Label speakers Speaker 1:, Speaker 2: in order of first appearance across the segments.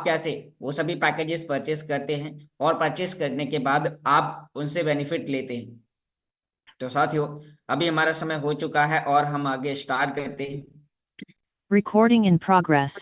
Speaker 1: आप कैसे वो सभी पैकेजेस परचेस करते हैं और परचेस करने के बाद आप उनसे बेनिफिट लेते हैं। तो साथियों, अभी हमारा समय हो चुका है और हम आगे स्टार्ट करते हैं।
Speaker 2: Recording in progress.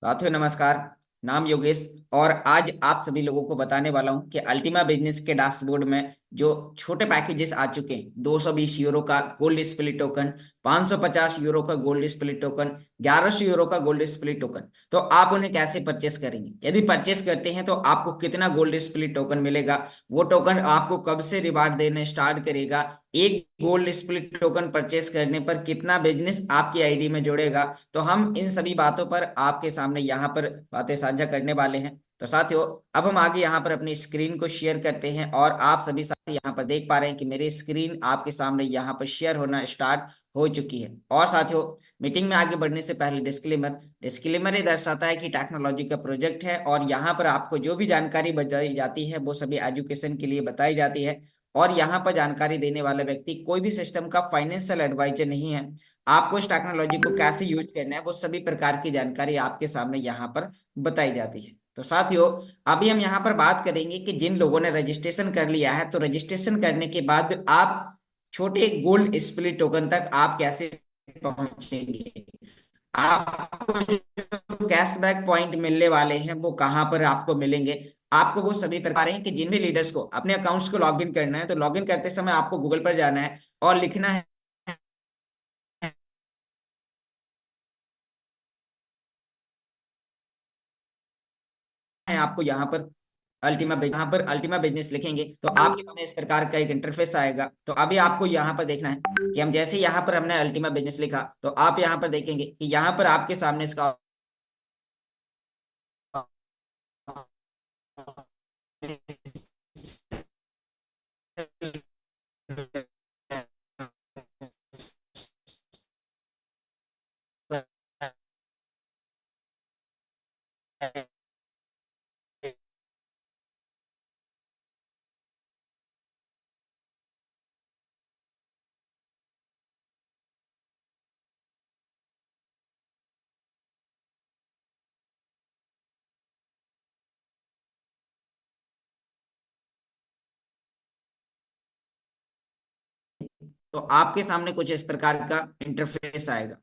Speaker 1: साथियों नमस्कार, नाम योगेश। और आज आप सभी लोगों को बताने वाला हूं कि अल्टीमा बिजनेस के डैशबोर्ड में जो छोटे पैकेजेस आ चुके हैं, 220 यूरो का गोल्ड स्प्लिट टोकन, 550 यूरो का गोल्ड स्प्लिट टोकन, 1100 यूरो का गोल्ड स्प्लिट टोकन, तो आप उन्हें कैसे परचेस करेंगे, यदि परचेस करते हैं तो आपको कितना गोल्ड स्प्लिट टोकन मिलेगा, वो टोकन आपको कब से रिवार्ड देने स्टार्ट करेगा, एक गोल्ड स्प्लिट टोकन परचेस करने पर कितना बिजनेस आपकी आईडी में जुड़ेगा। तो हम इन सभी बातों पर आपके सामने यहाँ पर बातें साझा करने वाले हैं। तो साथियों, अब हम आगे यहाँ पर अपनी स्क्रीन को शेयर करते हैं और आप सभी साथी यहाँ पर देख पा रहे हैं कि मेरी स्क्रीन आपके सामने यहाँ पर शेयर होना स्टार्ट हो चुकी है। और साथियों, मीटिंग में आगे बढ़ने से पहले डिस्क्लेमर डिस्क्लेमर ये दर्शाता है कि टेक्नोलॉजी का प्रोजेक्ट है और यहाँ पर आपको जो भी जानकारी बताई जाती है वो सभी एजुकेशन के लिए बताई जाती है। और यहाँ पर जानकारी देने वाला व्यक्ति कोई भी सिस्टम का फाइनेंशियल एडवाइजर नहीं है। आपको इस टेक्नोलॉजी को कैसे यूज करना है वो सभी प्रकार की जानकारी आपके सामने यहाँ पर बताई जाती है। तो साथियों, अभी हम यहाँ पर बात करेंगे कि जिन लोगों ने रजिस्ट्रेशन कर लिया है, तो रजिस्ट्रेशन करने के बाद आप छोटे गोल्ड स्प्लिट टोकन तक आप कैसे पहुंचेंगे। आपको जो कैशबैक पॉइंट मिलने वाले हैं वो कहाँ पर आपको मिलेंगे। आपको वो सभी प्रकार हैं कि जिन भी लीडर्स को अपने अकाउंट्स को लॉगिन करना है, तो लॉगिन करते समय आपको गूगल पर जाना है और लिखना है आपको यहाँ पर यहाँ पर अल्टीमा बिजनेस लिखेंगे तो आपके सामने इस प्रकार का एक इंटरफेस आएगा। तो अभी आपको यहाँ पर देखना है कि हम जैसे यहाँ पर हमने अल्टीमा बिजनेस लिखा, तो आप यहाँ पर देखेंगे कि यहाँ पर आपके सामने इसका तो आपके सामने कुछ इस प्रकार का इंटरफेस आएगा।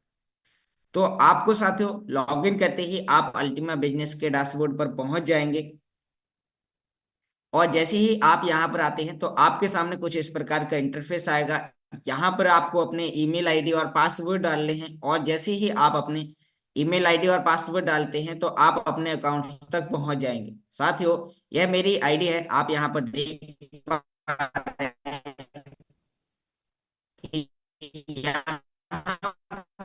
Speaker 1: तो आपको साथियों लॉगिन करते ही आप अल्टीमा बिजनेस के डैशबोर्ड पर पहुंच जाएंगे। और जैसे ही आप यहाँ पर आते हैं तो आपके सामने कुछ इस प्रकार का इंटरफेस आएगा। यहाँ पर आपको अपने ईमेल आईडी और पासवर्ड डालने हैं और जैसे ही आप अपने ईमेल आईडी और पासवर्ड डालते हैं तो आप अपने अकाउंट तक पहुंच जाएंगे। साथियों, यह मेरी आईडी है, आप यहाँ पर देख पा रहे हैं कि यहाँ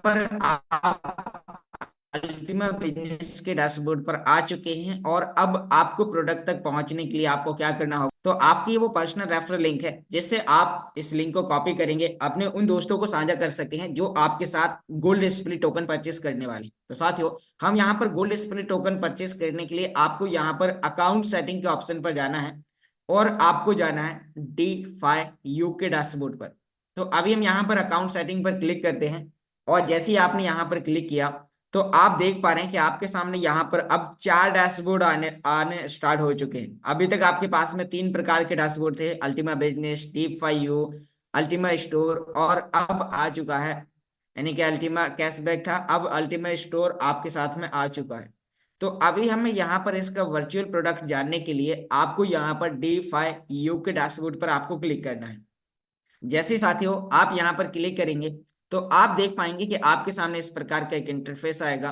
Speaker 1: पर आप अल्टीमा बिजनेस के डैशबोर्ड पर आ चुके हैं। और अब आपको प्रोडक्ट तक पहुंचने के लिए आपको क्या करना होगा, तो आपकी वो पर्सनल रेफरल लिंक है जिससे आप इस लिंक को कॉपी करेंगे, अपने उन दोस्तों को साझा कर सकते हैं जो आपके साथ गोल्ड स्प्लिट टोकन परचेस करने वाले हैं। तो साथियों, हम यहाँ पर गोल्ड स्प्लिट टोकन परचेस करने के लिए आपको यहाँ पर अकाउंट सेटिंग के ऑप्शन पर जाना है और आपको जाना है DeFi यू के डैशबोर्ड पर। तो अभी हम यहाँ पर अकाउंट सेटिंग पर क्लिक करते हैं और जैसे ही आपने यहाँ पर क्लिक किया तो आप देख पा रहे हैं कि आपके सामने यहाँ पर अब 4 डैशबोर्ड आने आने स्टार्ट हो चुके हैं। अभी तक आपके पास में 3 प्रकार के डैशबोर्ड थे, Ultima business, DeFi, Ultima store, और अब आ चुका है यानी कि अल्टीमा कैशबैक था, अब अल्टीमा स्टोर आपके साथ में आ चुका है। तो अभी हमें यहाँ पर इसका वर्चुअल प्रोडक्ट जानने के लिए आपको यहाँ पर DeFi के डैशबोर्ड पर आपको क्लिक करना है। जैसे साथियों आप यहाँ पर क्लिक करेंगे तो आप देख पाएंगे कि आपके सामने इस प्रकार का एक इंटरफेस आएगा।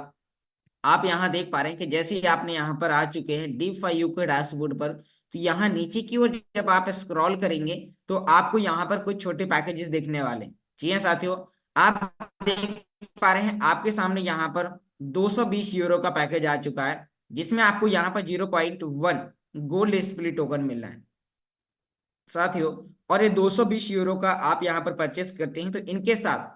Speaker 1: आप यहाँ देख पा रहे हैं कि जैसे ही आपने यहाँ पर आ चुके हैं DeFi के डैशबोर्ड पर, तो यहाँ नीचे की ओर जब आप स्क्रॉल करेंगे तो आपको यहाँ पर कुछ छोटे पैकेजेस देखने वाले हैं। जी हाँ साथियों, आप देख पा रहे हैं आपके सामने यहाँ पर 220 यूरो का पैकेज आ चुका है जिसमें आपको यहाँ पर 0.1 गोल्ड स्प्लिट टोकन मिलना है साथियों। और ये 220 यूरो का आप यहाँ पर परचेस करते हैं तो इनके साथ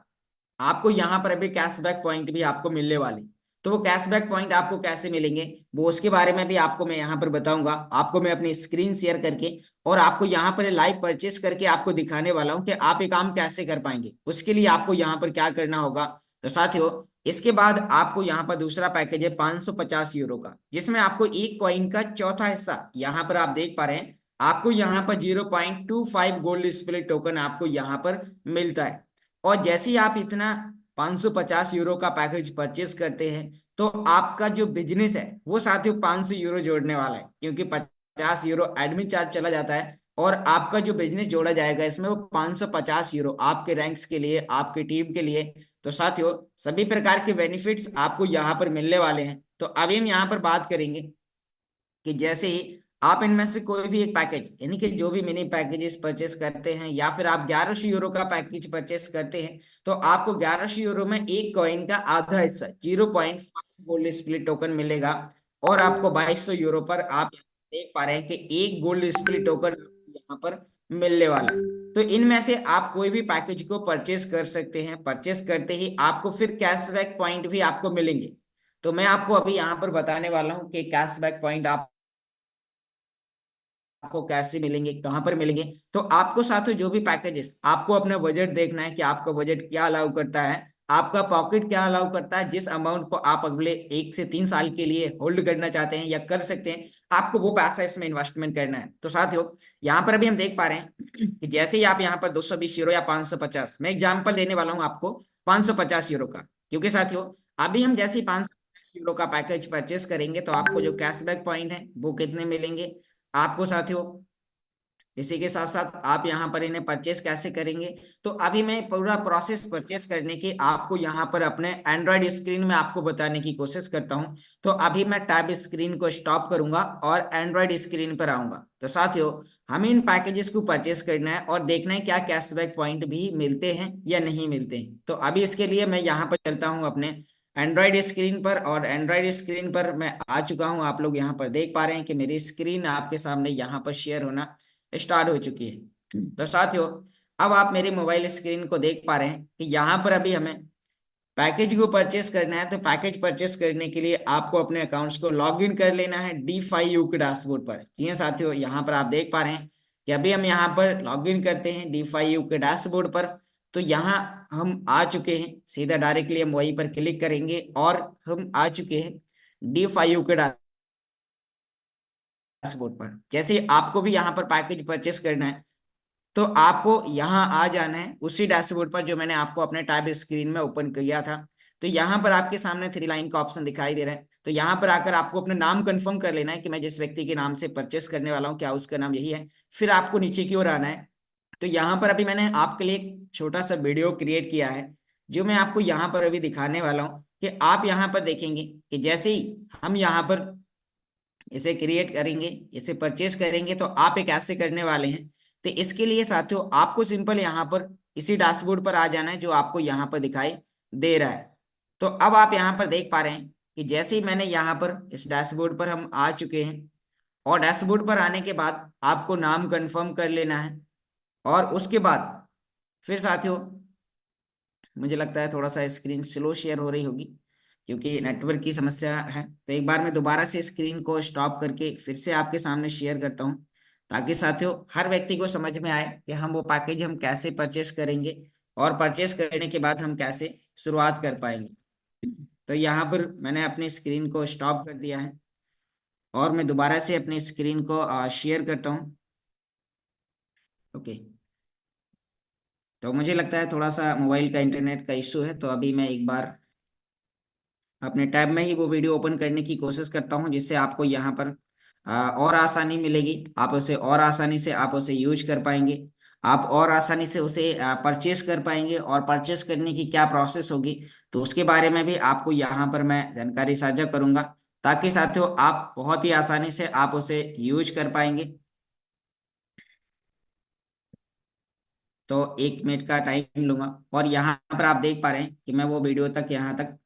Speaker 1: आपको यहाँ पर अभी कैशबैक पॉइंट भी आपको मिलने वाले। तो वो कैशबैक पॉइंट आपको कैसे मिलेंगे वो उसके बारे में भी आपको मैं यहाँ पर बताऊंगा। आपको मैं अपनी स्क्रीन शेयर करके और आपको यहाँ पर लाइव परचेस करके आपको दिखाने वाला हूँ कि आप ये काम कैसे कर पाएंगे। उसके लिए आपको यहाँ पर क्या करना होगा, तो साथियों इसके बाद आपको यहाँ पर दूसरा पैकेज है 550 यूरो का, जिसमें आपको एक कॉइन का चौथा हिस्सा यहाँ पर आप देख पा रहे हैं, आपको यहाँ पर 0.25 गोल्ड स्प्लिट टोकन आपको यहाँ पर मिलता है। और जैसे ही आप इतना 550 यूरो का पैकेज परचेस करते हैं, तो आपका जो बिजनेस है वो साथियों 500 यूरो जोड़ने वाला है, क्योंकि 50 यूरो एडमिन चार्ज चला जाता है और आपका जो बिजनेस जोड़ा जाएगा इसमें वो 550 यूरो आपके रैंक्स के लिए, आपकी टीम के लिए। तो साथियों सभी प्रकार के बेनिफिट्स आपको यहाँ पर मिलने वाले हैं। तो अभी हम यहाँ पर बात करेंगे कि जैसे ही आप इनमें से कोई भी एक पैकेज, यानी कि जो भी मिनी पैकेजेस परचेस करते हैं या फिर आप 1100 यूरो का पैकेज परचेस करते हैं, तो आपको 1100 यूरो में एक कॉइन का आधा हिस्सा 0.5 गोल्ड स्प्लिट टोकन मिलेगा। और आपको 2200 यूरो पर आप देख पा रहे हैं कि एक गोल्ड स्प्लिट टोकन यहाँ पर मिलने वाला है। तो इनमें से आप कोई भी पैकेज को परचेस कर सकते हैं। परचेस करते ही आपको फिर कैशबैक पॉइंट भी आपको मिलेंगे। तो मैं आपको अभी यहाँ पर बताने वाला हूँ कि कैशबैक पॉइंट आपको कैसे मिलेंगे, कहां पर मिलेंगे। तो आपको साथियों जो भी पैकेजेस, आपको अपना बजट देखना है कि आपका बजट क्या अलाउ करता है, आपका पॉकेट क्या अलाउ करता है, जिस अमाउंट को आप अगले 1 से 3 साल के लिए होल्ड करना चाहते हैं या कर सकते हैं, आपको वो पैसा इसमें इन्वेस्टमेंट करना है। तो साथियों यहाँ पर अभी हम देख पा रहे हैं कि जैसे ही आप यहाँ पर 220 यूरो या 550, मैं एग्जाम्पल देने वाला हूँ आपको 550 यूरो का, क्योंकि साथियों अभी हम जैसे ही 550 यूरो का पैकेज परचेस करेंगे तो आपको जो कैशबैक पॉइंट है वो कितने मिलेंगे आपको साथियों। इसी के साथ साथ आप यहाँ पर इन्हें परचेस कैसे करेंगे, तो अभी मैं पूरा प्रोसेस परचेस करने की आपको यहाँ पर अपने एंड्रॉयड स्क्रीन में आपको बताने की कोशिश करता हूँ। तो अभी मैं टैब स्क्रीन को स्टॉप करूंगा और एंड्रॉयड स्क्रीन पर आऊंगा। तो साथियों हमें इन पैकेजेस को परचेस करना है और देखना है क्या कैशबैक पॉइंट भी मिलते हैं या नहीं मिलते हैं। तो अभी इसके लिए मैं यहाँ पर चलता हूँ अपने एंड्रॉयड स्क्रीन पर, और एंड्रॉयड स्क्रीन पर मैं आ चुका हूँ। आप लोग यहाँ पर देख पा रहे हैं कि मेरी स्क्रीन आपके सामने यहाँ पर शेयर होना स्टार्ट हो चुकी है। तो साथियों अब आप मेरी मोबाइल स्क्रीन को देख पा रहे हैं कि यहाँ पर अभी हमें पैकेज को परचेस करना है। तो पैकेज परचेस करने के लिए आपको अपने अकाउंट्स को लॉग इन कर लेना है D5U के डैशबोर्ड पर। जी हाँ साथियों, यहाँ पर आप देख पा रहे हैं कि अभी हम यहाँ पर लॉग इन करते हैं D5U के डैशबोर्ड पर। तो यहाँ हम आ चुके हैं, सीधा डायरेक्टली हम वहीं पर क्लिक करेंगे और हम आ चुके हैं D5U के डैशबोर्ड पर। जैसे आपको भी यहाँ पर पैकेज परचेस करना है तो आपको यहाँ आ जाना है उसी डैशबोर्ड पर जो मैंने आपको अपने टैब स्क्रीन में ओपन किया था। तो यहाँ पर आपके सामने 3 लाइन का ऑप्शन दिखाई दे रहा है। तो यहाँ पर आकर आपको अपना नाम कंफर्म कर लेना है कि मैं जिस व्यक्ति के नाम से परचेस करने वाला हूँ क्या उसका नाम यही है। फिर आपको नीचे की ओर आना है। तो यहाँ पर अभी मैंने आपके लिए एक छोटा सा वीडियो क्रिएट किया है जो मैं आपको यहाँ पर अभी दिखाने वाला हूँ कि आप यहाँ पर देखेंगे कि जैसे ही हम यहाँ पर इसे क्रिएट करेंगे, इसे परचेस करेंगे, तो आप एक ऐसे करने वाले हैं। तो इसके लिए साथियों आपको सिंपल यहाँ पर इसी डैशबोर्ड पर आ जाना है जो आपको यहाँ पर दिखाई दे रहा है। तो अब आप यहाँ पर देख पा रहे हैं कि जैसे ही मैंने यहाँ पर इस डैशबोर्ड पर हम आ चुके हैं, और डैशबोर्ड पर आने के बाद आपको नाम कंफर्म कर लेना है। और उसके बाद फिर साथियों मुझे लगता है थोड़ा सा स्क्रीन स्लो शेयर हो रही होगी क्योंकि नेटवर्क की समस्या है। तो एक बार मैं दोबारा से स्क्रीन को स्टॉप करके फिर से आपके सामने शेयर करता हूँ, ताकि साथियों हर व्यक्ति को समझ में आए कि हम वो पैकेज हम कैसे परचेस करेंगे और परचेस करने के बाद हम कैसे शुरुआत कर पाएंगे। तो यहाँ पर मैंने अपनी स्क्रीन को स्टॉप कर दिया है और मैं दोबारा से अपनी स्क्रीन को शेयर करता हूँ। ओके, तो मुझे लगता है थोड़ा सा मोबाइल का इंटरनेट का इशू है। तो अभी मैं एक बार अपने टैब में ही वो वीडियो ओपन करने की कोशिश करता हूँ जिससे आपको यहाँ पर और आसानी मिलेगी। आप उसे और आसानी से आप उसे यूज कर पाएंगे, आप और आसानी से उसे परचेस कर पाएंगे। और परचेस करने की क्या प्रोसेस होगी तो उसके बारे में भी आपको यहाँ पर मैं जानकारी साझा करूंगा, ताकि साथियों आप बहुत ही आसानी से आप उसे यूज कर पाएंगे। तो 1 मिनट का टाइम लूंगा और यहाँ पर आप देख पा रहे हैं कि मैं वो वीडियो तक यहाँ तक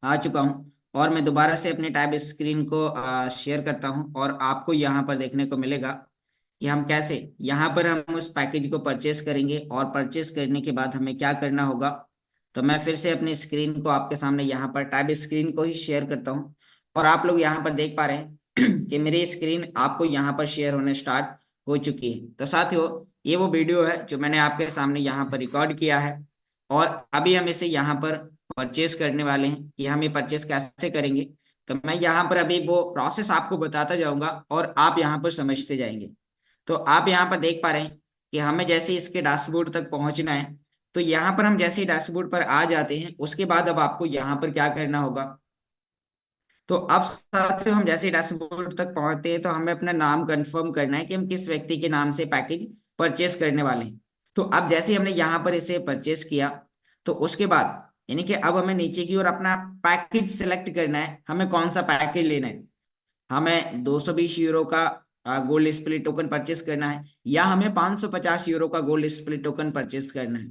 Speaker 1: आ चुका हूँ। और मैं दोबारा से अपने टैब स्क्रीन को शेयर करता हूँ और आपको यहाँ पर देखने को मिलेगा कि हम कैसे यहाँ पर हम उस पैकेज को परचेस करेंगे और परचेस करने के बाद हमें क्या करना होगा। तो मैं फिर से अपनी स्क्रीन को आपके सामने यहाँ पर टैब स्क्रीन को ही शेयर करता हूँ और आप लोग यहाँ पर देख पा रहे हैं कि मेरी स्क्रीन आपको यहाँ पर शेयर होने स्टार्ट हो चुकी है। तो साथियों ये वो वीडियो है जो मैंने आपके सामने यहाँ पर रिकॉर्ड किया है। और अभी हम इसे यहाँ पर परचेस करने वाले हैं कि हम ये परचेस कैसे करेंगे। तो मैं यहाँ पर अभी वो प्रोसेस आपको बताता जाऊंगा और आप यहाँ पर समझते जाएंगे। तो आप यहाँ पर देख पा रहे हैं कि हमें जैसे इसके डैशबोर्ड तक पहुंचना है। तो यहाँ पर हम जैसे डैशबोर्ड पर आ जाते हैं, उसके बाद अब आपको यहाँ पर क्या करना होगा। तो अब साथियों हम जैसे डैशबोर्ड तक पहुंचते हैं तो हमें अपना नाम कंफर्म करना है कि हम किस व्यक्ति के नाम से पैकेज परचेस करने वाले हैं। तो अब जैसे हमने यहाँ पर इसे परचेस किया, तो उसके बाद यानी कि अब हमें नीचे की ओर अपना पैकेज सिलेक्ट करना है, हमें कौन सा पैकेज लेना है। हमें 220 यूरो का गोल्ड स्प्लिट टोकन परचेस करना है, या हमें 550 यूरो का गोल्ड स्प्लिट टोकन परचेस करना है।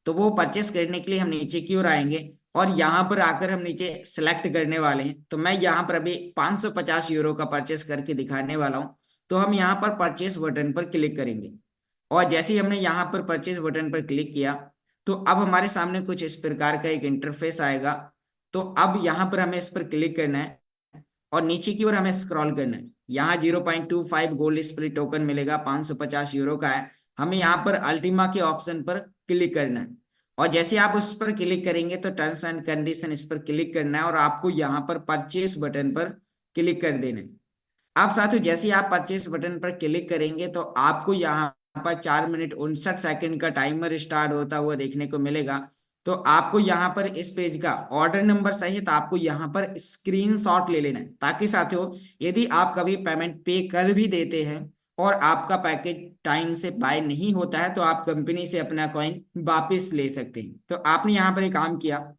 Speaker 1: तो वो परचेस करने के लिए हम नीचे की ओर आएंगे और यहाँ पर आकर हम नीचे सेलेक्ट करने वाले हैं। तो मैं यहाँ पर अभी 550 यूरो का परचेस करके दिखाने वाला हूँ। तो हम यहाँ पर परचेस बटन पर क्लिक करेंगे, और जैसे ही हमने यहाँ पर परचेस बटन पर क्लिक किया, तो अब हमारे सामने कुछ इस प्रकार का एक इंटरफेस आएगा। तो अब यहाँ पर हमें इस पर क्लिक करना है और नीचे की ओर हमें स्क्रॉल करना है। यहाँ 0.25 गोल्ड स्प्लिट टोकन मिलेगा, 550 यूरो का है। हमें यहाँ पर अल्टीमा के ऑप्शन पर क्लिक करना है, और जैसे आप उस पर क्लिक करेंगे तो टर्म्स एंड कंडीशन इस पर क्लिक करना है और आपको यहाँ पर परचेस बटन पर क्लिक कर देना है। आप साथियों जैसे ही आप परचेस बटन पर क्लिक करेंगे तो आपको यहाँ पर 4 मिनट 59 सेकंड का टाइमर स्टार्ट होता हुआ देखने को मिलेगा। तो आपको यहाँ पर इस पेज का ऑर्डर नंबर सहित आपको यहाँ पर स्क्रीनशॉट ले लेना है, ताकि साथियों यदि आप कभी पेमेंट पे कर भी देते हैं और आपका पैकेज टाइम से बाय नहीं होता है, तो आप कंपनी से अपना कॉइन वापस ले सकते हैं। तो आपने यहाँ पर एक काम किया,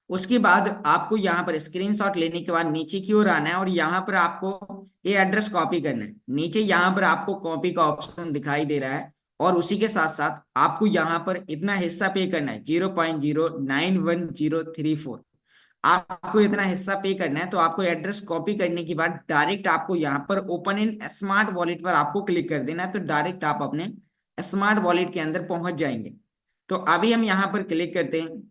Speaker 1: उसके बाद आपको यहाँ पर स्क्रीनशॉट लेने के बाद नीचे की ओर आना है और यहाँ पर आपको ये एड्रेस कॉपी करना है। नीचे यहाँ पर आपको कॉपी का ऑप्शन दिखाई दे रहा है, और उसी के साथ साथ आपको यहाँ पर इतना हिस्सा पे करना है, 0.091034। आपको इतना हिस्सा पे करना है। तो आपको एड्रेस कॉपी करने के बाद डायरेक्ट आपको यहाँ पर ओपन इन स्मार्ट वॉलेट पर आपको क्लिक कर देना है। तो डायरेक्ट आप अपने स्मार्ट वॉलेट के अंदर पहुंच जाएंगे। तो अभी हम यहाँ पर क्लिक करते हैं,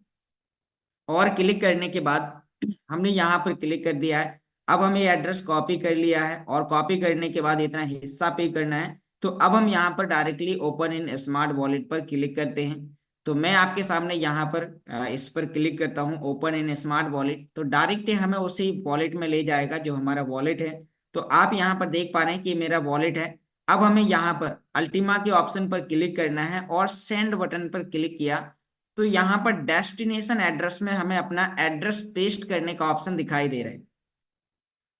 Speaker 1: और क्लिक करने के बाद हमने यहाँ पर क्लिक कर दिया है। अब हमें एड्रेस कॉपी कर लिया है, और कॉपी करने के बाद इतना हिस्सा पे करना है। तो अब हम यहाँ पर directly open in smart wallet पर क्लिक करते हैं। तो मैं आपके सामने यहाँ पर इस पर क्लिक करता हूँ, ओपन इन स्मार्ट वॉलेट। तो डायरेक्ट हमें उसी वॉलेट में ले जाएगा जो हमारा वॉलेट है। तो आप यहाँ पर देख पा रहे हैं कि मेरा वॉलेट है। अब हमें यहाँ पर अल्टीमा के ऑप्शन पर क्लिक करना है और सेंड बटन पर क्लिक किया। तो यहाँ पर डेस्टिनेशन एड्रेस में हमें अपना एड्रेस पेस्ट करने का ऑप्शन दिखाई दे रहा है।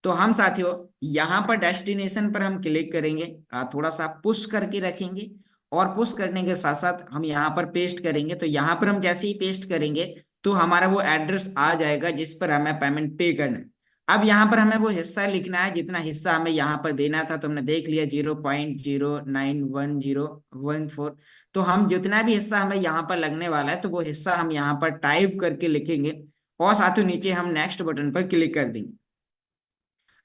Speaker 1: तो हम साथियों यहाँ पर डेस्टिनेशन पर हम क्लिक करेंगे, थोड़ा सा पुश करके रखेंगे, और पुश करने के साथ साथ हम यहाँ पर पेस्ट करेंगे। तो यहाँ पर हम जैसे ही पेस्ट करेंगे तो हमारा वो एड्रेस आ जाएगा जिस पर हमें पेमेंट पे करना है। अब यहाँ पर हमें वो हिस्सा लिखना है जितना हिस्सा हमें यहाँ पर देना था। तो हमने देख लिया 0.091014। तो हम जितना भी हिस्सा हमें यहाँ पर लगने वाला है तो वो हिस्सा हम यहाँ पर टाइप करके लिखेंगे, और साथियों नीचे हम नेक्स्ट बटन पर क्लिक कर देंगे।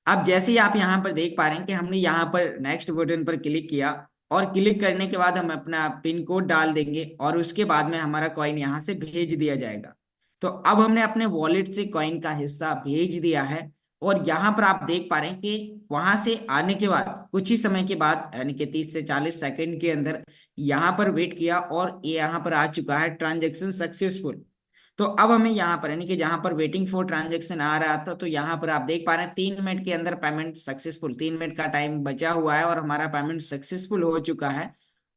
Speaker 1: अब जैसे ही आप यहाँ पर देख पा रहे हैं कि हमने यहाँ पर नेक्स्ट बटन पर क्लिक किया, और क्लिक करने के बाद हम अपना पिन कोड डाल देंगे, और उसके बाद में हमारा कॉइन यहाँ से भेज दिया जाएगा। तो अब हमने अपने वॉलेट से कॉइन का हिस्सा भेज दिया है, और यहाँ पर आप देख पा रहे हैं कि वहां से आने के बाद कुछ ही समय के बाद यानी कि 30 से 40 सेकंड के अंदर यहाँ पर वेट किया, और ये यहाँ पर आ चुका है ट्रांजेक्शन सक्सेसफुल। तो अब हमें यहाँ पर यानी कि जहां पर वेटिंग फॉर ट्रांजेक्शन आ रहा था, तो यहाँ पर आप देख पा रहे हैं 3 मिनट के अंदर पेमेंट सक्सेसफुल, 3 मिनट का टाइम बचा हुआ है और हमारा पेमेंट सक्सेसफुल हो चुका है।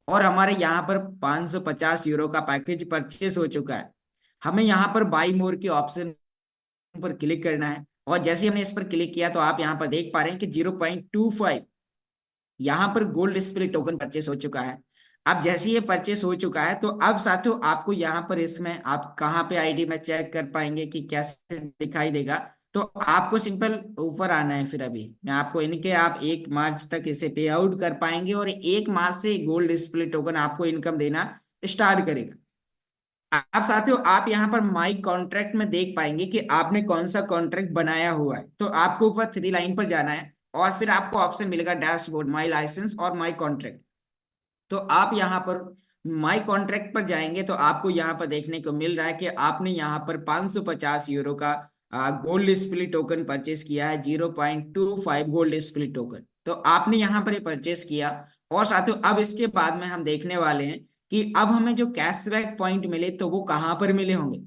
Speaker 1: और हमारे यहाँ पर 550 यूरो का पैकेज परचेस हो चुका है। हमें यहाँ पर बाई मोर के ऑप्शन पर क्लिक करना है, और जैसे ही हमने इस पर क्लिक किया तो आप यहाँ पर देख पा रहे हैं कि 0.25 यहाँ पर गोल्ड डिस्प्ले टोकन परचेस हो चुका है। अब जैसे ये परचेस हो चुका है, तो अब साथियों आपको यहाँ पर इसमें आप कहाँ पे आईडी में चेक कर पाएंगे कि कैसे दिखाई देगा। तो आपको सिंपल ऊपर आना है। फिर अभी मैं आपको इनके आप 1 मार्च तक इसे पे आउट कर पाएंगे, और 1 मार्च से गोल्ड डिस्प्ले टोकन आपको इनकम देना स्टार्ट करेगा। आप साथियों आप यहाँ पर माई कॉन्ट्रैक्ट में देख पाएंगे कि आपने कौन सा कॉन्ट्रैक्ट बनाया हुआ है। तो आपको ऊपर 3 लाइन पर जाना है, और फिर आपको ऑप्शन मिलेगा डैशबोर्ड, माई लाइसेंस और माई कॉन्ट्रैक्ट। तो आप यहाँ पर माई कॉन्ट्रैक्ट पर जाएंगे तो आपको यहाँ पर देखने को मिल रहा है कि आपने यहाँ पर 550 यूरो का गोल्ड स्प्लिट टोकन परचेस किया है, 0.25 गोल्ड स्प्लिट टोकन। तो आपने यहाँ पर ये परचेस किया, और साथियों अब इसके बाद में हम देखने वाले हैं कि अब हमें जो कैशबैक पॉइंट मिले तो वो कहाँ पर मिले होंगे,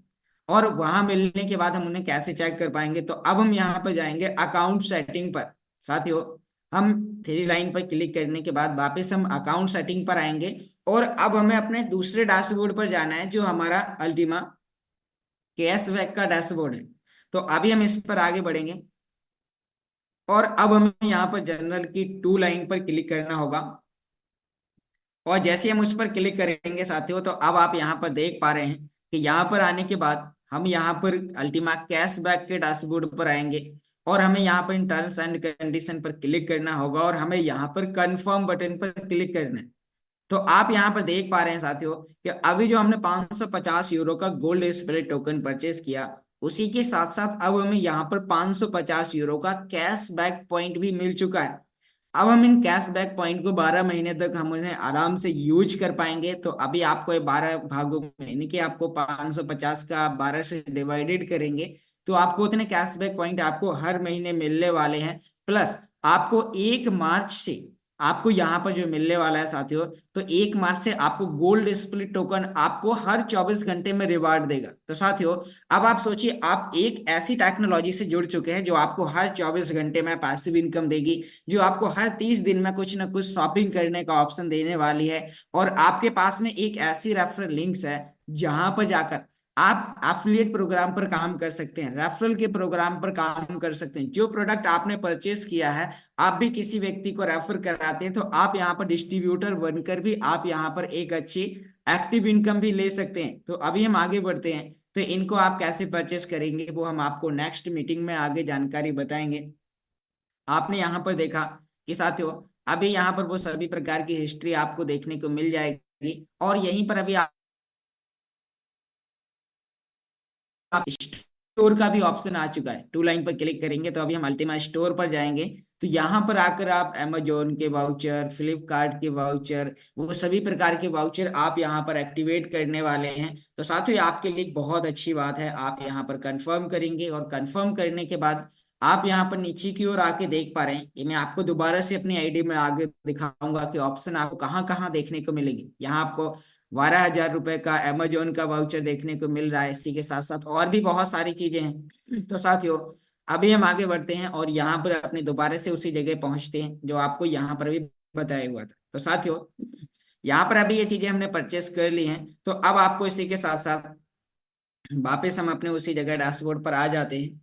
Speaker 1: और वहां मिलने के बाद हम उन्हें कैसे चेक कर पाएंगे। तो अब हम यहाँ पर जाएंगे अकाउंट सेटिंग पर। साथियों, हम थ्री लाइन पर क्लिक करने के बाद वापस हम अकाउंट सेटिंग पर आएंगे, और अब हमें अपने दूसरे डैशबोर्ड पर जाना है जो हमारा अल्टीमा कैशबैक का डैशबोर्ड है। तो अभी हम इस पर आगे बढ़ेंगे, और अब हमें यहाँ पर जनरल की टू लाइन पर क्लिक करना होगा। और जैसे हम उस पर क्लिक करेंगे साथियों, तो अब आप यहाँ पर देख पा रहे हैं कि यहाँ पर आने के बाद हम यहाँ पर अल्टीमा कैशबैक के डैशबोर्ड पर आएंगे, और हमें यहाँ पर टर्म्स एंड कंडीशन पर क्लिक करना होगा, और हमें यहाँ पर कंफर्म बटन पर क्लिक करना है। तो आप यहाँ पर देख पा रहे हैं साथियों कि अभी जो हमने 550 यूरो का गोल्ड स्प्रेड टोकन परचेस किया, उसी के साथ साथ अब हमें यहाँ पर 550 यूरो का कैशबैक पॉइंट भी मिल चुका है। अब हम इन कैशबैक पॉइंट को 12 महीने तक हम उन्हें आराम से यूज कर पाएंगे। तो अभी आपको ये 12 भागों में, यानी कि आपको 550 का आप 12 से डिवाइडेड करेंगे, तो आपको उतने कैशबैक पॉइंट आपको हर महीने मिलने वाले हैं। प्लस आपको 1 मार्च से आपको यहाँ पर जो मिलने वाला है साथियों, तो 1 मार्च से आपको गोल्ड स्प्लिट टोकन आपको हर 24 घंटे में रिवार्ड देगा। तो साथियों, अब आप सोचिए, आप एक ऐसी टेक्नोलॉजी से जुड़ चुके हैं जो आपको हर 24 घंटे में पैसिव इनकम देगी, जो आपको हर 30 दिन में कुछ ना कुछ शॉपिंग करने का ऑप्शन देने वाली है, और आपके पास में एक ऐसी रेफरल लिंक्स है जहां पर जाकर आप एफिलिएट प्रोग्राम पर काम कर सकते हैं, रेफरल के प्रोग्राम पर काम कर सकते हैं। जो प्रोडक्ट आपने परचेस किया है, आप भी किसी व्यक्ति को रेफर कराते हैं, तो आप यहाँ पर डिस्ट्रीब्यूटर बनकर भी आप यहाँ पर एक अच्छी एक्टिव इनकम भी ले सकते हैं। तो अभी हम आगे बढ़ते हैं, तो इनको आप कैसे परचेस करेंगे वो हम आपको नेक्स्ट मीटिंग में आगे जानकारी बताएंगे। आपने यहाँ पर देखा कि साथियों, अभी यहाँ पर वो सभी प्रकार की हिस्ट्री आपको देखने को मिल जाएगी, और यहीं पर अभी आप स्टोर का भी ऑप्शन आ चुका है। टू लाइन पर क्लिक करेंगे तो अभी हम अल्टीमा स्टोर पर जाएंगे, तो यहाँ पर आकर आप अमेजोन के वाउचर, फ्लिपकार्ट के वाउचर, वो सभी प्रकार के वाउचर आप यहाँ पर एक्टिवेट करने वाले हैं। तो साथ ही आपके लिए एक बहुत अच्छी बात है, आप यहाँ पर कंफर्म करेंगे, और कंफर्म करने के बाद आप यहाँ पर नीचे की ओर आके देख पा रहे हैं, ये मैं आपको दोबारा से अपनी आईडी में आगे दिखाऊंगा कि ऑप्शन आपको कहाँ कहाँ देखने को मिलेंगे। यहाँ आपको 12,000 रुपए का अमेजोन का वाउचर देखने को मिल रहा है, इसी के साथ साथ और भी बहुत सारी चीजें हैं। तो साथियों, अभी हम आगे बढ़ते हैं और यहाँ पर अपने दोबारा से उसी जगह पहुंचते हैं जो आपको यहाँ पर भी बताया हुआ था। तो साथियों, यहाँ पर अभी ये चीजें हमने परचेस कर ली हैं, तो अब आपको इसी के साथ साथ वापस हम अपने उसी जगह डैशबोर्ड पर आ जाते हैं।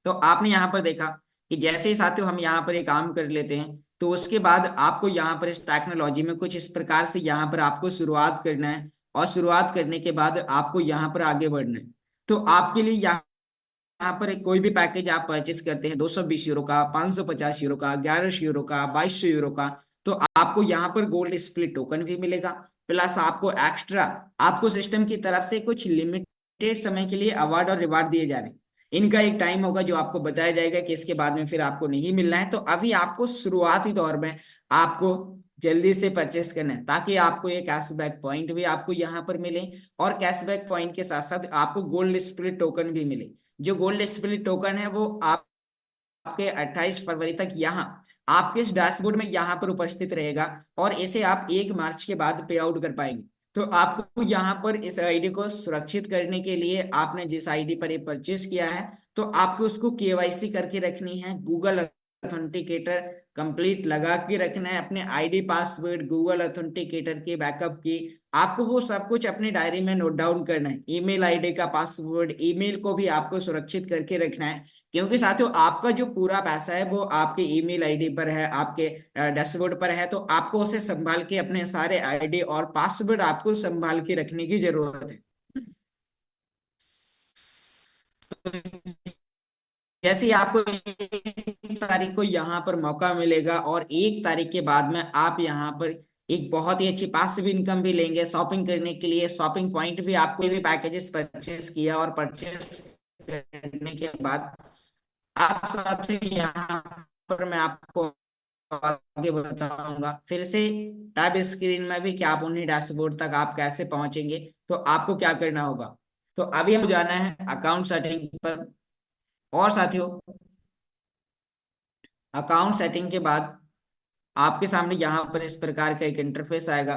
Speaker 1: तो आपने यहाँ पर देखा कि जैसे ही साथियों हम यहाँ पर ये काम कर लेते हैं, तो उसके बाद आपको यहाँ पर इस टेक्नोलॉजी में कुछ इस प्रकार से यहाँ पर आपको शुरुआत करना है, और शुरुआत करने के बाद आपको यहाँ पर आगे बढ़ना है। तो आपके लिए यहाँ पर कोई भी पैकेज आप परचेस करते हैं, 220 यूरो का, 550 यूरो का, 1100 यूरो का, 2200 यूरो का, तो आपको यहाँ पर गोल्ड स्प्लिट टोकन भी मिलेगा। प्लस आपको एक्स्ट्रा, आपको सिस्टम की तरफ से कुछ लिमिटेड समय के लिए अवार्ड और रिवार्ड दिए जा रहे हैं। इनका एक टाइम होगा जो आपको बताया जाएगा कि इसके बाद में फिर आपको नहीं मिलना है। तो अभी आपको शुरुआती दौर में आपको जल्दी से परचेस करना है, ताकि आपको ये कैशबैक पॉइंट भी आपको यहाँ पर मिले, और कैशबैक पॉइंट के साथ साथ आपको गोल्ड स्प्लिट टोकन भी मिले। जो गोल्ड स्प्लिट टोकन है वो आपके 28 फरवरी तक यहाँ आपके इस डैशबोर्ड में यहाँ पर उपस्थित रहेगा, और इसे आप 1 मार्च के बाद पे आउट कर पाएंगे। तो आपको यहाँ पर इस आईडी को सुरक्षित करने के लिए, आपने जिस आईडी पर ये परचेस किया है, तो आपको उसको केवाईसी करके रखनी है, गूगल अथेंटिकेटर कंप्लीट लगा के रखना है, अपने आईडी पासवर्ड, गूगल अथेंटिकेटर की बैकअप की, आपको वो सब कुछ अपनी डायरी में नोट डाउन करना है। ईमेल आईडी का पासवर्ड, ईमेल को भी आपको सुरक्षित करके रखना है, क्योंकि साथियों आपका जो पूरा पैसा है वो आपके ईमेल आईडी पर है, आपके डैशबोर्ड पर है। तो आपको उसे संभाल के, अपने सारे आईडी और पासवर्ड आपको संभाल के रखने की जरूरत है। जैसे ही आपको 1 तारीख को यहाँ पर मौका मिलेगा, और 1 तारीख के बाद में आप यहाँ पर एक बहुत ही अच्छी पासिव इनकम भी लेंगे शॉपिंग करने के लिए। शॉपिंग पॉइंट भी, आपको भी पैकेजेस परचेस किया, और परचेस करने के बाद आप साथ ही यहाँ पर मैं आपको आगे बताऊंगा फिर से टैब स्क्रीन में भी कि आप उन्हीं डैशबोर्ड तक आप कैसे पहुंचेंगे, तो आपको क्या करना होगा। तो अभी हम जाना है अकाउंट सेटिंग पर। और साथियों, अकाउंट सेटिंग के बाद आपके सामने यहाँ पर इस प्रकार का एक इंटरफेस आएगा।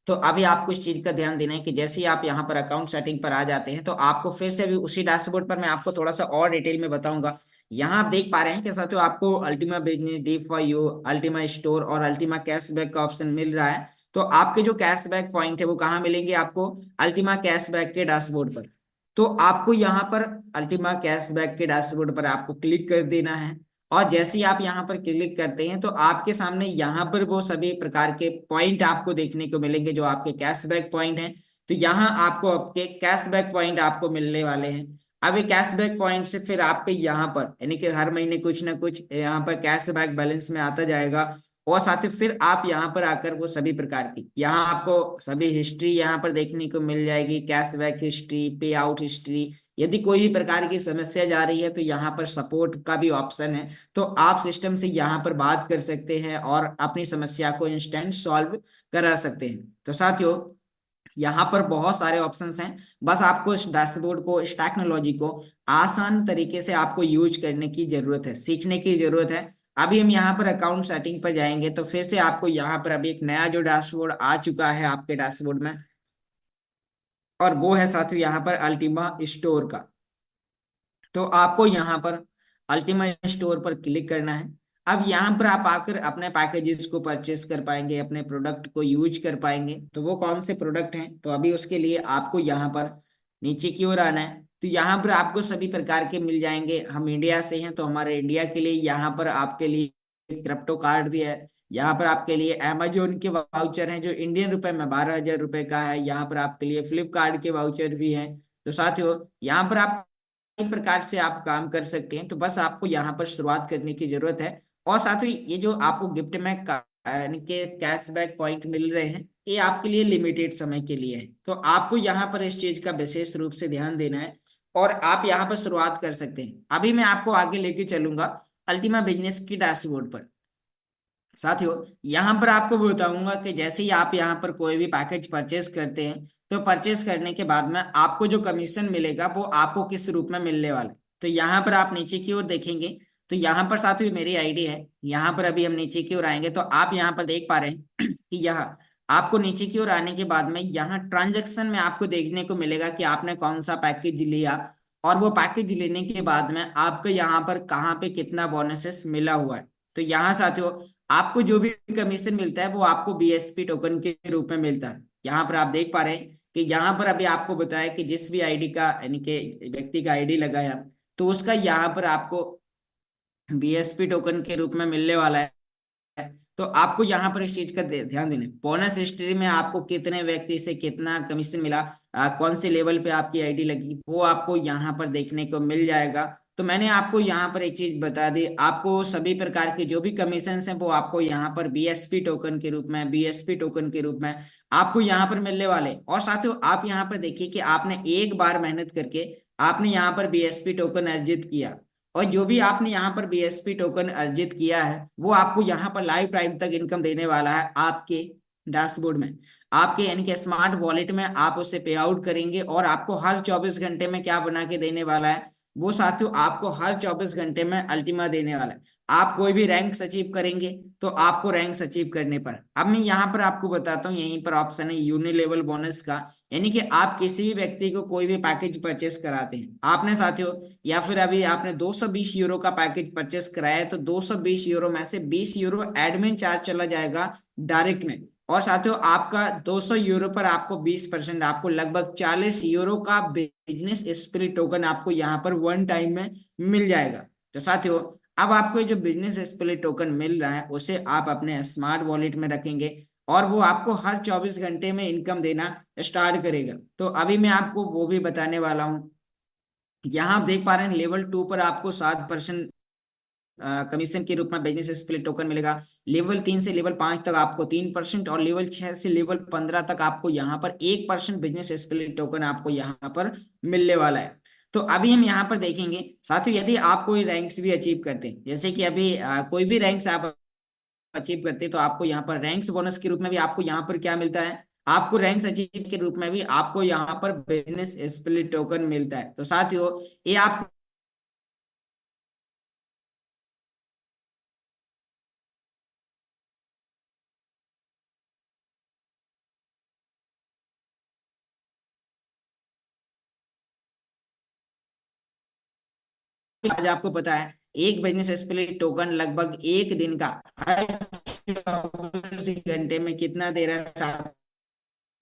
Speaker 1: तो अभी आपको इस चीज का ध्यान देना है कि जैसे ही आप यहाँ पर अकाउंट सेटिंग पर आ जाते हैं तो आपको फिर से भी उसी डैशबोर्ड पर मैं आपको थोड़ा सा और डिटेल में बताऊंगा। यहाँ आप देख पा रहे हैं कि साथियों आपको Ultima business, D for you, Ultima store और अल्टीमा कैशबैक का ऑप्शन मिल रहा है। तो आपके जो कैशबैक पॉइंट है वो कहाँ मिलेंगे आपको? अल्टीमा कैशबैक के डैशबोर्ड पर। तो आपको यहाँ पर अल्टीमा कैशबैक के डैशबोर्ड पर आपको क्लिक कर देना है। और जैसे ही आप यहाँ पर क्लिक करते हैं तो आपके सामने यहाँ पर वो सभी प्रकार के पॉइंट आपको देखने को मिलेंगे जो आपके कैशबैक पॉइंट हैं। तो यहाँ आपको आपके कैशबैक पॉइंट आपको मिलने वाले हैं। अब ये कैशबैक पॉइंट से फिर आपके यहाँ पर यानी कि हर महीने कुछ ना कुछ यहाँ पर कैशबैक बैलेंस में आता जाएगा। और साथ ही फिर आप यहाँ पर आकर वो सभी प्रकार की यहाँ आपको सभी हिस्ट्री यहाँ पर देखने को मिल जाएगी, कैशबैक हिस्ट्री, पे आउट हिस्ट्री। यदि कोई भी प्रकार की समस्या जा रही है तो यहाँ पर सपोर्ट का भी ऑप्शन है। तो आप सिस्टम से यहाँ पर बात कर सकते हैं और अपनी समस्या को इंस्टेंट सॉल्व करा सकते हैं। तो साथियों यहाँ पर बहुत सारे ऑप्शंस हैं। बस आपको इस डैशबोर्ड को, इस टेक्नोलॉजी को आसान तरीके से आपको यूज करने की जरूरत है, सीखने की जरूरत है। अभी हम यहाँ पर अकाउंट सेटिंग पर जाएंगे तो फिर से आपको यहाँ पर अभी एक नया जो डैशबोर्ड आ चुका है आपके डैशबोर्ड में, और वो है साथियों यहाँ पर अल्टीमा स्टोर का। तो आपको यहाँ पर अल्टीमा स्टोर पर क्लिक करना है। अब यहाँ पर आप आकर अपने पैकेजेस को परचेस कर पाएंगे, अपने प्रोडक्ट को यूज कर पाएंगे। तो वो कौन से प्रोडक्ट हैं? तो अभी उसके लिए आपको यहाँ पर नीचे की ओर आना है। तो यहाँ पर आपको सभी प्रकार के मिल जाएंगे। हम इंडिया से हैं तो हमारे इंडिया के लिए यहाँ पर आपके लिए क्रिप्टो कार्ड भी है। यहाँ पर आपके लिए अमेजोन के वाउचर हैं जो इंडियन रुपए में 12,000 रुपए का है। यहाँ पर आपके लिए फ्लिपकार्ट के वाउचर भी हैं। तो साथियों यहाँ पर आप कई प्रकार से आप काम कर सकते हैं। तो बस आपको यहाँ पर शुरुआत करने की जरूरत है। और साथ ही ये जो आपको गिफ्ट में यानी कि कैशबैक पॉइंट मिल रहे हैं, ये आपके लिए लिमिटेड समय के लिए है। तो आपको यहाँ पर इस चीज का विशेष रूप से ध्यान देना है और आप यहाँ पर शुरुआत कर सकते हैं। अभी मैं आपको आगे लेके चलूंगा अल्टीमा बिजनेस की डैशबोर्ड पर। साथियों यहाँ पर आपको बताऊंगा कि जैसे ही आप यहाँ पर कोई भी पैकेज परचेस करते हैं तो परचेस करने के बाद में आपको जो कमीशन मिलेगा वो आपको किस रूप में मिलने वाला है। तो यहाँ पर आप नीचे की ओर देखेंगे तो यहाँ पर साथियों मेरी आईडी है। यहाँ पर अभी हम नीचे की ओर आएंगे तो आप यहाँ पर देख पा रहे हैं कि यहाँ आपको नीचे की ओर आने के बाद में यहाँ ट्रांजैक्शन में आपको देखने को मिलेगा कि आपने कौन सा पैकेज लिया और वो पैकेज लेने के बाद में आपको यहाँ पर कहाँ पे कितना बोनसेस मिला हुआ है। तो यहाँ साथियों आपको जो भी कमीशन मिलता है वो आपको बीएसपी टोकन के रूप में मिलता है। यहाँ पर आप देख पा रहे हैं कि यहाँ पर अभी आपको बताया कि जिस भी आईडी का यानी कि व्यक्ति का आईडी लगाया तो उसका यहाँ पर आपको बीएसपी टोकन के रूप में मिलने वाला है। तो आपको यहाँ पर इस चीज का ध्यान देना है। बोनस हिस्ट्री में आपको कितने व्यक्ति से कितना कमीशन मिला, कौन से लेवल पे आपकी आईडी लगी, वो आपको यहाँ पर देखने को मिल जाएगा। तो मैंने आपको यहाँ पर एक चीज बता दी, आपको सभी प्रकार के जो भी कमीशन हैं वो आपको यहाँ पर बीएसपी टोकन के रूप में, बीएसपी टोकन के रूप में आपको यहाँ पर मिलने वाले। और साथियों आप यहाँ पर देखिए कि आपने एक बार मेहनत करके आपने यहाँ पर बीएसपी टोकन अर्जित किया, और जो भी आपने यहाँ पर बीएसपी टोकन अर्जित किया है वो आपको यहाँ पर लाइफ टाइम तक इनकम देने वाला है आपके डैशबोर्ड में। आपके यानी कि स्मार्ट वॉलेट में आप उसे पे आउट करेंगे और आपको हर 24 घंटे में क्या बना के देने वाला है? वो साथियों आपको हर 24 घंटे में अल्टीमा देने वाला है। आप कोई भी रैंक अचीव करेंगे तो आपको रैंक अचीव करने पर, अब मैं यहाँ पर आपको बताता हूँ, यहीं पर ऑप्शन है यूनिलेवल बोनस का। यानी कि आप किसी भी व्यक्ति को कोई भी पैकेज परचेस कराते हैं आपने साथियों, या फिर अभी आपने 220 यूरो का पैकेज परचेस कराया है तो 220 यूरो में से 20 यूरो एडमिन चार्ज चला जाएगा डायरेक्ट में। और साथियों आपका 200 यूरो पर आपको 20%, आपको लगभग 40 यूरो का बिजनेस स्पिरिट टोकन आपको यहाँ पर वन टाइम में मिल जाएगा। तो साथियों अब आपको ये जो बिजनेस स्पिरिट टोकन मिल रहा है उसे आप अपने स्मार्ट वॉलेट में रखेंगे और वो आपको हर 24 घंटे में इनकम देना स्टार्ट करेगा। तो अभी मैं आपको वो भी बताने वाला हूँ। यहाँ आप देख पा रहे हैं लेवल 2 पर आपको 7% कमीशन के रूप में बिजनेस स्प्लिट टोकन मिलेगा। लेवल 3 से लेवल 5 तक आपको 3%, और लेवल 6 से लेवल 15 तक आपको यहाँ पर 1% बिजनेस स्प्लिट टोकन आपको यहाँ पर मिलने वाला है। तो अभी हम यहाँ पर देखेंगे साथियों, यदि आप कोई रैंक्स भी अचीव करते हैं, जैसे कि अभी कोई भी रैंक्स आप अचीव करते हैं तो आपको यहाँ पर रैंक्स बोनस के रूप में भी आपको यहाँ पर क्या मिलता है? आपको रैंक्स अचीव के रूप में भी आपको यहाँ पर बिजनेस स्प्लिट टोकन मिलता है। तो साथियों ये आप आज आपको पता है एक बिजनेस स्प्लिट टोकन लगभग एक दिन का हर 24 घंटे में कितना दे रहा है?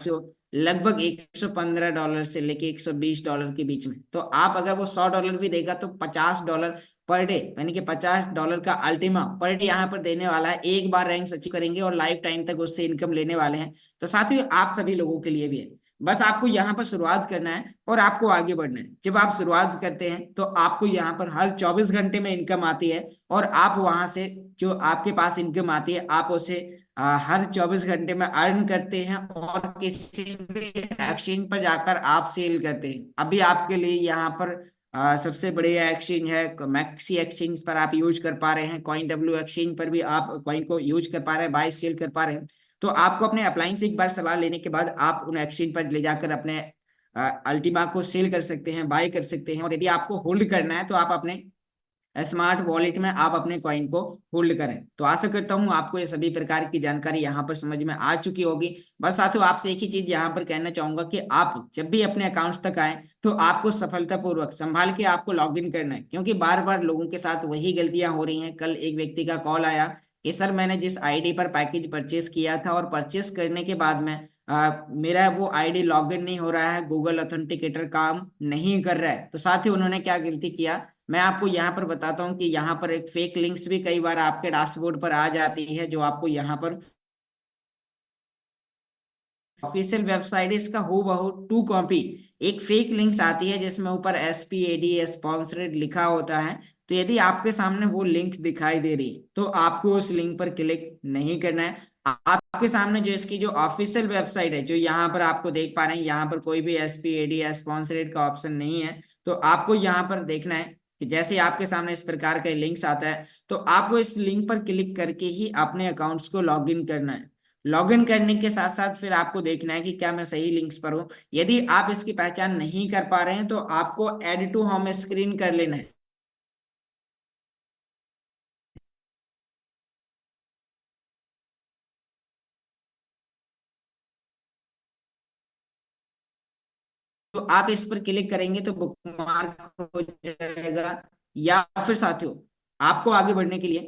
Speaker 1: जो लगभग $115 से लेके $120 के बीच में। तो आप अगर वो $100 भी देगा तो $50 पर डे, यानी कि $50 का अल्टीमा पर डे यहाँ पर देने वाला है। एक बार रैंक अचीव करेंगे और लाइफ टाइम तक उससे इनकम लेने वाले हैं। तो साथियों आप सभी लोगों के लिए भी है, बस आपको यहाँ पर शुरुआत करना है और आपको आगे बढ़ना है। जब आप शुरुआत करते हैं तो आपको यहाँ पर हर 24 घंटे में इनकम आती है और आप वहां से जो आपके पास इनकम आती है आप उसे हर 24 घंटे में अर्न करते हैं और किसी भी एक्सचेंज पर जाकर आप सेल करते हैं। अभी आपके लिए यहाँ पर सबसे बढ़िया एक्सचेंज है मैक्सी एक्सचेंज पर आप यूज कर पा रहे हैं, कॉइन डब्ल्यू एक्सचेंज पर भी आप कॉइन को यूज कर पा रहे हैं, बाय सेल कर पा रहे हैं। तो आपको अपने अपलाइन से एक बार सलाह लेने के बाद आप उन एक्सचेंज पर ले जाकर अपने अल्टीमा को सेल कर सकते हैं, बाय कर सकते हैं। और यदि आपको होल्ड करना है तो आप अपने स्मार्ट वॉलेट में आप अपने कॉइन को होल्ड करें। तो आशा करता हूं आपको ये सभी प्रकार की जानकारी यहाँ पर समझ में आ चुकी होगी। बस साथियों आपसे एक ही चीज यहाँ पर कहना चाहूंगा कि आप जब भी अपने अकाउंट्स तक आए तो आपको सफलतापूर्वक संभाल के आपको लॉग इन करना है, क्योंकि बार बार लोगों के साथ वही गलतियां हो रही हैं। कल एक व्यक्ति का कॉल आया कि सर मैंने जिस आईडी पर पैकेज परचेस किया था और परचेस करने के बाद में मेरा वो आईडी लॉगिन नहीं हो रहा है, गूगल ऑथेंटिकेटर काम नहीं कर रहा है। तो साथ ही उन्होंने क्या गलती किया मैं आपको यहाँ पर बताता हूँ कि यहाँ पर एक फेक लिंक्स भी कई बार आपके डैशबोर्ड पर आ जाती है, जो आपको यहाँ पर ऑफिशियल वेबसाइट है इसका हो बहु टू कॉपी एक फेक लिंक्स आती है जिसमें ऊपर SPAD स्पॉन्सर्ड लिखा होता है। तो यदि आपके सामने वो लिंक्स दिखाई दे रही तो आपको उस लिंक पर क्लिक नहीं करना है। आपके सामने जो इसकी जो ऑफिशियल वेबसाइट है, जो यहाँ पर आपको देख पा रहे हैं, यहाँ पर कोई भी SPAD स्पॉन्सर्ड का ऑप्शन नहीं है। तो आपको यहाँ पर देखना है कि जैसे आपके सामने इस प्रकार का लिंक्स आता है तो आपको इस लिंक पर क्लिक करके ही अपने अकाउंट्स को लॉग इन करना है। लॉगिन करने के साथ साथ फिर आपको देखना है कि क्या मैं सही लिंक्स पर हूं। यदि आप इसकी पहचान नहीं कर पा रहे हैं तो आपको ऐड टू होम स्क्रीन कर लेना है। तो आप इस पर क्लिक करेंगे तो बुकमार्क हो जाएगा। या फिर साथियों आपको आगे बढ़ने के लिए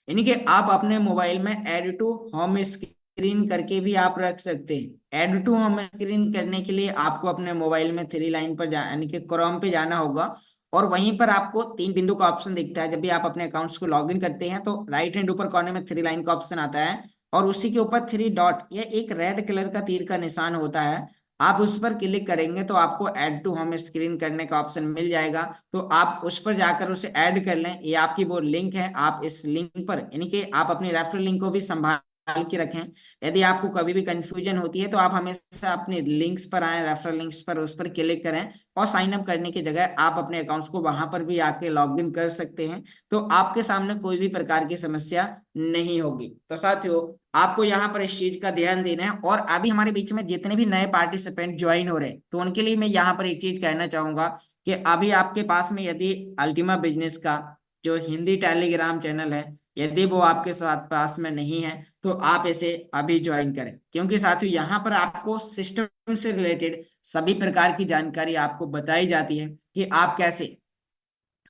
Speaker 1: यानी कि आप अपने मोबाइल में ऐड टू होम स्क्रीन करके भी आप रख सकते हैं। ऐड टू होम स्क्रीन करने के लिए आपको अपने मोबाइल में थ्री लाइन पर यानी कि क्रोम पे जाना होगा और वहीं पर आपको तीन बिंदु का ऑप्शन दिखता है। जब भी आप अपने अकाउंट्स को लॉग इन करते हैं तो राइट हैंड ऊपर कोने में थ्री लाइन का ऑप्शन आता है और उसी के ऊपर थ्री डॉट या एक रेड कलर का तीर का निशान होता है। आप उस पर क्लिक करेंगे तो आपको ऐड टू होम स्क्रीन करने का ऑप्शन मिल जाएगा। तो आप उस पर जाकर उसे ऐड कर लें। ये आपकी वो लिंक है, आप इस लिंक पर यानी कि आप अपनी रेफरल लिंक को भी संभाल के रखें। यदि आपको कभी भी कंफ्यूजन होती है तो आप हमेशा अपने लिंक्स पर आए, रेफरल लिंक्स पर उस पर क्लिक करें और साइन अप करने की जगह आप अपने अकाउंट्स को वहां पर भी आके लॉग इन कर सकते हैं। तो आपके सामने कोई भी प्रकार की समस्या नहीं होगी। तो साथियों आपको यहाँ पर इस चीज का ध्यान देना है। और अभी हमारे बीच में जितने भी नए पार्टिसिपेंट ज्वाइन हो रहे हैं तो उनके लिए मैं यहाँ पर एक चीज कहना चाहूंगा कि अभी आपके पास में यदि अल्टीमा बिजनेस का जो हिंदी टेलीग्राम चैनल है यदि वो आपके साथ पास में नहीं है तो आप इसे अभी ज्वाइन करें, क्योंकि साथियों यहाँ पर आपको सिस्टम से रिलेटेड सभी प्रकार की जानकारी आपको बताई जाती है कि आप कैसे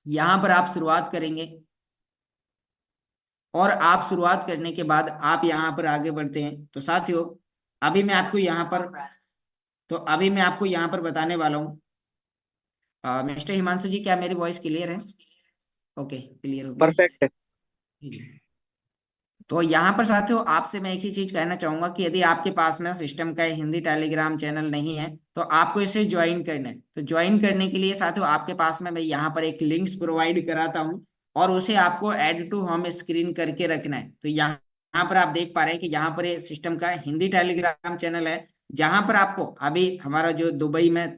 Speaker 1: यहाँ पर आप शुरुआत करेंगे और आप शुरुआत करने के बाद आप यहाँ पर आगे बढ़ते हैं। तो साथियों अभी मैं आपको यहाँ पर बताने वाला हूँ। मिस्टर हिमांशु जी क्या मेरी वॉइस क्लियर है? ओके क्लियर हो गई
Speaker 3: परफेक्ट है।
Speaker 1: जी। तो यहाँ पर साथियों आपसे मैं एक ही चीज कहना चाहूंगा कि यदि आपके पास में सिस्टम का हिंदी टेलीग्राम चैनल नहीं है तो आपको इसे ज्वाइन करना है। तो ज्वाइन करने के लिए साथियों आपके पास में मैं यहाँ पर एक लिंक्स प्रोवाइड कराता हूँ और उसे आपको ऐड टू होम स्क्रीन करके रखना है। तो यहाँ पर आप देख पा रहे हैं कि यहाँ पर ये सिस्टम का हिंदी टेलीग्राम चैनल है, जहां पर आपको अभी हमारा जो दुबई में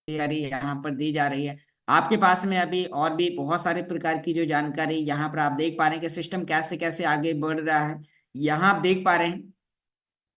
Speaker 1: तैयारी यहाँ पर दी जा रही है। आपके पास में अभी और भी बहुत सारे प्रकार की जो जानकारी यहाँ पर आप देख पा रहे हैं कि सिस्टम कैसे कैसे आगे बढ़ रहा है। यहाँ आप देख पा रहे हैं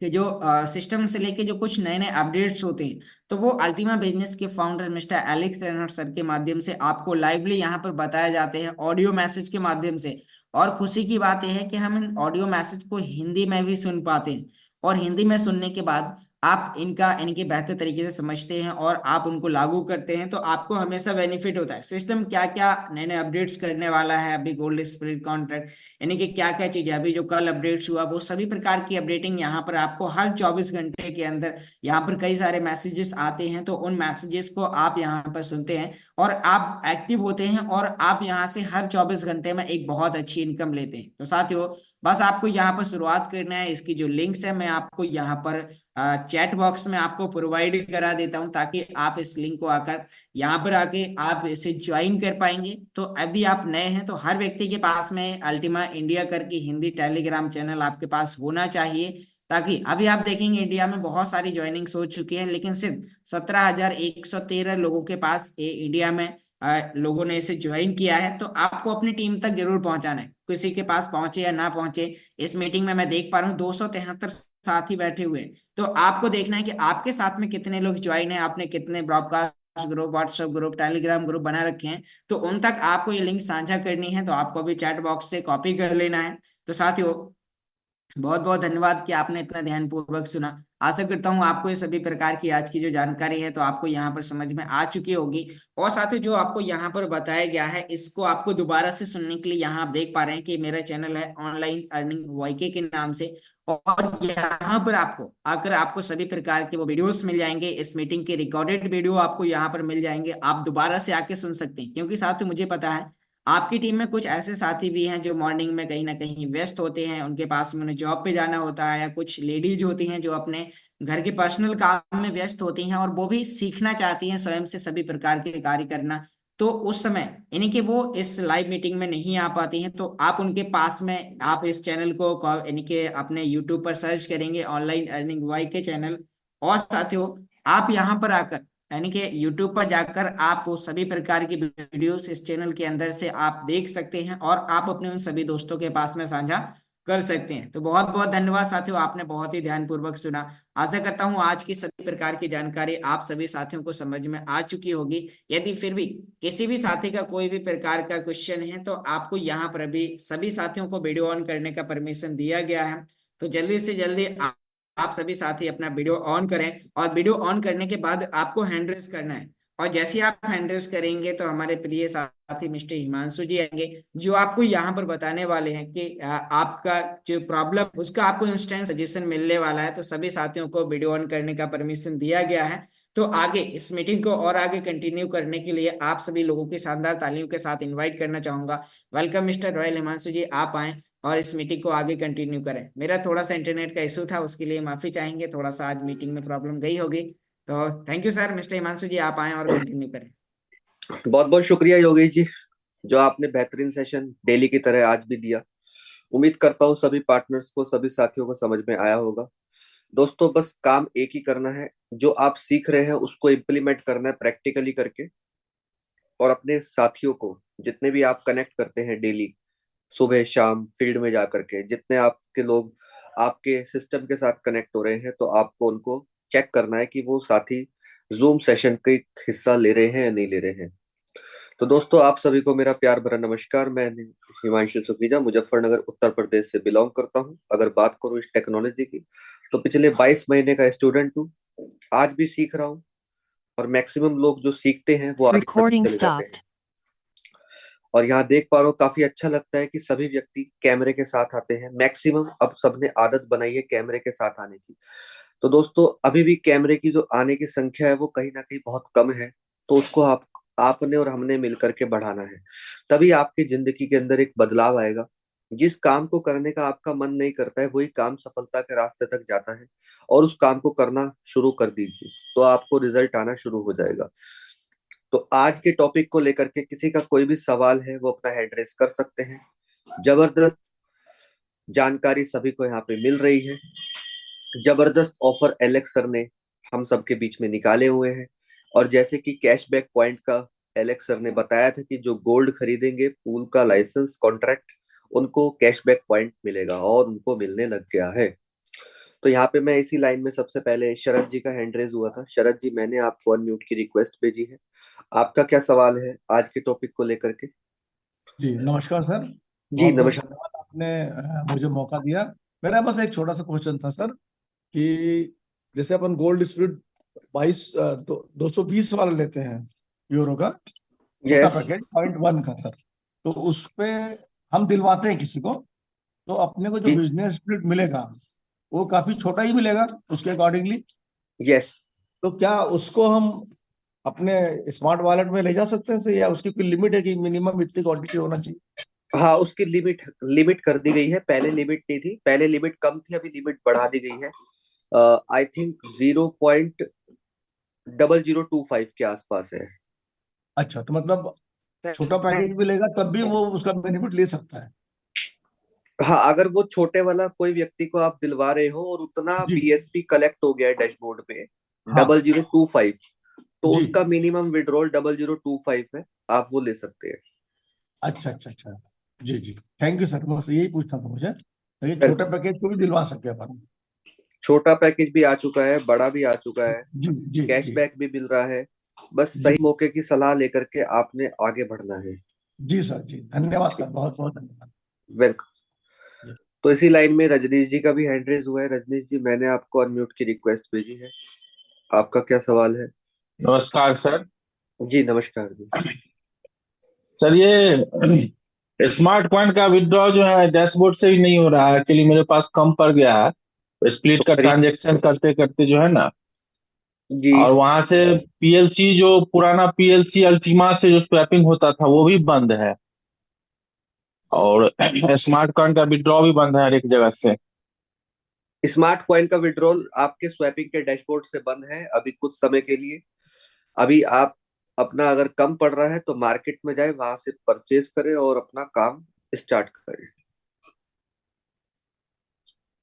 Speaker 1: कि जो सिस्टम से लेके जो कुछ नए नए अपडेट्स होते हैं तो वो अल्टीमा बिजनेस के founder mister Alex Reynold sir के माध्यम से आपको लाइवली यहाँ पर बताए जाते हैं ऑडियो मैसेज के माध्यम से। और खुशी की बात यह है कि हम इन ऑडियो मैसेज को हिंदी में भी सुन पाते हैं और हिंदी में सुनने के बाद आप इनका इनके बेहतर तरीके से समझते हैं और आप उनको लागू करते हैं तो आपको हमेशा बेनिफिट होता है। सिस्टम क्या क्या नए नए अपडेट्स करने वाला है, अभी गोल्ड स्पिरिट कॉन्ट्रैक्ट यानी कि क्या क्या चीजें अभी जो कल अपडेट्स हुआ, वो सभी प्रकार की अपडेटिंग यहाँ पर आपको हर 24 घंटे के अंदर यहाँ पर कई सारे मैसेजेस आते हैं। तो उन मैसेजेस को आप यहाँ पर सुनते हैं और आप एक्टिव होते हैं और आप यहाँ से हर 24 घंटे में एक बहुत अच्छी इनकम लेते हैं। तो साथियों, बस आपको यहाँ पर शुरुआत करना है। इसकी जो लिंक्स है मैं आपको यहाँ पर चैट बॉक्स में आपको प्रोवाइड करा देता हूँ, ताकि आप इस लिंक को आकर यहाँ पर आके आप इसे ज्वाइन कर पाएंगे। तो अभी आप नए हैं तो हर व्यक्ति के पास में अल्टीमा इंडिया करके हिंदी टेलीग्राम चैनल आपके पास होना चाहिए, ताकि अभी आप देखेंगे इंडिया में बहुत सारी ज्वाइनिंग्स हो चुकी हैं, लेकिन सिर्फ 17,113 लोगों के पास ये इंडिया में लोगों ने इसे ज्वाइन किया है। तो आपको अपनी टीम तक जरूर पहुंचाना है, किसी के पास पहुंचे या ना पहुंचे। इस मीटिंग में मैं देख पा रहा हूँ 273 साथी बैठे हुए हैं। तो आपको देखना है कि आपके साथ में कितने लोग ज्वाइन है, आपने कितने broadcast group, WhatsApp group, Telegram group बना रखे हैं। तो उन तक आपको ये लिंक साझा करनी है, तो आपको भी चैट बॉक्स से कॉपी कर लेना है। तो साथियों, बहुत बहुत धन्यवाद कि आपने इतना ध्यानपूर्वक सुना। आशा करता हूँ आपको ये सभी प्रकार की आज की जो जानकारी है तो आपको यहाँ पर समझ में आ चुकी होगी। और साथियों, जो आपको यहाँ पर बताया गया है इसको आपको दोबारा से सुनने के लिए यहाँ आप देख पा रहे हैं कि मेरा चैनल है ऑनलाइन अर्निंग वाईके के नाम से। और यहाँ पर आपको आकर आपको सभी प्रकार के वो वीडियोस मिल जाएंगे, इस मीटिंग के रिकॉर्डेड वीडियो आपको यहाँ पर मिल जाएंगे, आप दोबारा से आके सुन सकते हैं। क्योंकि साथियों, मुझे पता है आपकी टीम में कुछ ऐसे साथी भी हैं जो मॉर्निंग में कहीं ना कहीं व्यस्त होते हैं, उनके पास में उन्हें जॉब पे जाना होता है, या कुछ लेडीज होती हैं जो अपने घर के पर्सनल काम में व्यस्त होती हैं और वो भी सीखना चाहती हैं स्वयं से सभी प्रकार के कार्य करना। तो उस समय यानी कि वो इस लाइव मीटिंग में नहीं आ पाती हैं, तो आप उनके पास में आप इस चैनल को यानी कि अपने यूट्यूब पर सर्च करेंगे ऑनलाइन अर्निंग वाई के चैनल। और साथियों, आप यहाँ पर आकर यानी कि YouTube पर जाकर आप वो सभी प्रकार की वीडियोस इस चैनल के अंदर से आप देख सकते हैं और आप अपने उन सभी दोस्तों के पास में साझा कर सकते हैं। तो बहुत बहुत धन्यवाद साथियों, आपने बहुत ही ध्यानपूर्वक सुना। आशा करता हूँ आज की सभी प्रकार की जानकारी आप सभी साथियों को समझ में आ चुकी होगी। यदि फिर भी किसी भी साथी का कोई भी प्रकार का क्वेश्चन है तो आपको यहाँ पर अभी सभी साथियों को वीडियो ऑन करने का परमिशन दिया गया है। तो जल्दी से जल्दी आप सभी साथी अपना वीडियो ऑन करें, और वीडियो ऑन करने के बाद आपको हैंड रेस करना है। और जैसे ही आप हैंड रेस करेंगे तो हमारे प्रिय साथी मिस्टर हिमांशु जी आएंगे, जो आपको यहाँ पर बताने वाले हैं कि आपका जो प्रॉब्लम उसका आपको इंस्टेंट सजेशन मिलने वाला है। तो सभी साथियों को वीडियो ऑन करने का परमिशन दिया गया है। तो आगे इस मीटिंग को और आगे कंटिन्यू करने के लिए आप सभी लोगों की शानदार तालियों के साथ इनवाइट करना चाहूंगा। Welcome mister royal Himanshu ji, आप आए और इस मीटिंग को आगे कंटिन्यू करें। मेरा थोड़ा सा इंटरनेट का इशू था, उसके लिए माफी चाहेंगे, थोड़ा सा आज मीटिंग में प्रॉब्लम गई होगी। तो thank you sir. Mister Himanshu ji, आप आए और कंटिन्यू करें।
Speaker 3: बहुत बहुत शुक्रिया योगेश जी, जो आपने बेहतरीन सेशन डेली की तरह आज भी दिया। उम्मीद करता हूँ सभी पार्टनर्स को, सभी साथियों को समझ में आया होगा। दोस्तों, बस काम एक ही करना है, जो आप सीख रहे हैं उसको इम्प्लीमेंट करना है प्रैक्टिकली करके। और अपने साथियों को, जितने भी आप कनेक्ट करते हैं डेली, सुबह शाम फील्ड में जा करके, जितने आपके लोग आपके सिस्टम के साथ कनेक्ट हो रहे हैं, तो आपको उनको चेक करना है कि वो साथी जूम सेशन के हिस्सा ले रहे हैं या नहीं ले रहे हैं। तो दोस्तों, आप सभी को मेरा प्यार भरा नमस्कार। मैं हिमांशु सुखीजा मुजफ्फरनगर उत्तर प्रदेश से बिलोंग करता हूं। अगर बात करूं इस टेक्नोलॉजी की, तो पिछले 22 महीने का स्टूडेंट हूं। आज भी सीख रहा हूं। और मैक्सिमम लोग जो सीखते हैं वो आगे बढ़ते
Speaker 2: Recording
Speaker 3: चले जाते हैं।
Speaker 2: stopped.
Speaker 3: और यहाँ देख पा रहा हूँ, काफी अच्छा लगता है कि सभी व्यक्ति कैमरे के साथ आते हैं। मैक्सिमम अब सबने आदत बनाई है कैमरे के साथ आने की। तो दोस्तों, अभी भी कैमरे की जो आने की संख्या है वो कहीं ना कहीं बहुत कम है। तो उसको आपने और हमने मिलकर के बढ़ाना है। तभी आपकी जिंदगी के अंदर एक बदलाव आएगा। जिस काम को करने का आपका मन नहीं करता है, वही काम सफलता के रास्ते तक जाता है। और उस काम को करना शुरू कर दीजिए, तो आपको रिजल्ट आना शुरू हो जाएगा। तो आज के टॉपिक को लेकर के किसी का कोई भी सवाल है, वो अपना एड्रेस कर सकते हैं। जबरदस्त जानकारी सभी को यहाँ पे मिल रही है। जबरदस्त ऑफर एलेक्स सर ने हम सबके बीच में निकाले हुए हैं। और जैसे कि कैशबैक पॉइंट का एलेक्स सर ने बताया था कि जो गोल्ड खरीदेंगे, पूल का लाइसेंस कॉन्ट्रैक्ट, उनको कैशबैक पॉइंट मिलेगा, और उनको मिलने लग गया है। तो यहाँ पे मैं इसी लाइन में सबसे पहले शरद जी का हैंड रेज हुआ था। शरद जी, मैंने आपको अनम्यूट की रिक्वेस्ट भेजी है। आपका क्या सवाल है आज के टॉपिक को लेकर के?
Speaker 4: जी नमस्कार सर।
Speaker 3: जी
Speaker 4: बहुत बहुत
Speaker 3: नमस्कार।
Speaker 4: धन्यवाद, आपने मुझे मौका दिया। मेरा बस एक छोटा सा क्वेश्चन था सर, कि जैसे अपन गोल्ड स्प्लिट 220 वाला लेते हैं यूरो का छोटा
Speaker 3: यस।
Speaker 4: पैकेज 0.1 का सर। तो उस पे हम दिलवाते हैं किसी को, तो अपने को जो
Speaker 3: जी।
Speaker 4: बिजनेस स्प्लिट मिलेगा वो काफी छोटा ही मिलेगा उसके अकॉर्डिंगली।
Speaker 3: यस।
Speaker 4: तो क्या उसको हम अपने स्मार्ट वॉलेट में ले जा सकते हैं सर, या उसकी कोई लिमिट है कि मिनिमम इतनी क्वांटिटी होना चाहिए?
Speaker 3: हाँ, उसकी लिमिट लिमिट कर दी गई है। पहले लिमिट नहीं थी, पहले लिमिट कम थी, अभी लिमिट बढ़ा दी गई है। आई थिंक 0.0025 के आसपास है।
Speaker 4: अच्छा, तो मतलब छोटा पैकेज मिलेगा तब भी वो उसका बेनिफिट ले सकता है?
Speaker 3: हाँ, अगर वो छोटे वाला कोई व्यक्ति को आप दिलवा रहे हो और उतना
Speaker 4: जी।
Speaker 3: बीएसपी कलेक्ट हो गया है डैशबोर्ड पे
Speaker 4: हाँ।
Speaker 3: 0025, तो
Speaker 4: जी।
Speaker 3: उसका मिनिमम विड्रॉल 0025 है। आप वो ले सकते हैं।
Speaker 4: अच्छा अच्छा अच्छा। जी जी, थैंक यू सर, बस यही पूछना था मुझे, तो ये छोटे
Speaker 3: वेलकम।
Speaker 4: पैकेज को भी दिलवा सके अपन?
Speaker 3: छोटा पैकेज भी आ चुका है, बड़ा भी आ चुका है।
Speaker 4: जी जी जी।
Speaker 3: कैशबैक भी मिल रहा है। बस
Speaker 4: जी
Speaker 3: सही मौके की सलाह लेकर के आपने आगे बढ़ना है।
Speaker 4: जी सर, जी धन्यवाद
Speaker 3: ठीक।
Speaker 4: सर, बहुत बहुत धन्यवाद।
Speaker 3: वेलकम।
Speaker 4: जी।
Speaker 3: तो इसी लाइन में रजनीश जी का भी हैंड रेज हुआ है। रजनीश जी, मैंने आपको अनम्यूट की रिक्वेस्ट भेजी है। आपका क्या सवाल है?
Speaker 5: नमस्कार सर।
Speaker 3: जी नमस्कार जी।
Speaker 5: सर ये स्मार्ट पॉइंट का विड्रॉ जो है डैशबोर्ड से ही नहीं हो रहा है, एक्चुअली मेरे पास कम पड़ गया है
Speaker 3: तो
Speaker 5: स्प्लिट का
Speaker 3: करीब।
Speaker 5: ट्रांजैक्शन करते करते जो है ना।
Speaker 3: जी।
Speaker 5: और वहां से पीएलसी जो पुराना पीएलसी अल्टीमा से जो स्वैपिंग होता था वो भी बंद है, और स्मार्ट कॉइन का विड्रॉ भी बंद है हर एक जगह से।
Speaker 3: स्मार्ट कॉइन का विड्रॉल आपके स्वैपिंग के डैशबोर्ड से बंद है अभी कुछ समय के लिए। अभी आप अपना अगर कम पड़ रहा है तो मार्केट में जाए, वहां से परचेज करें और अपना काम स्टार्ट करें।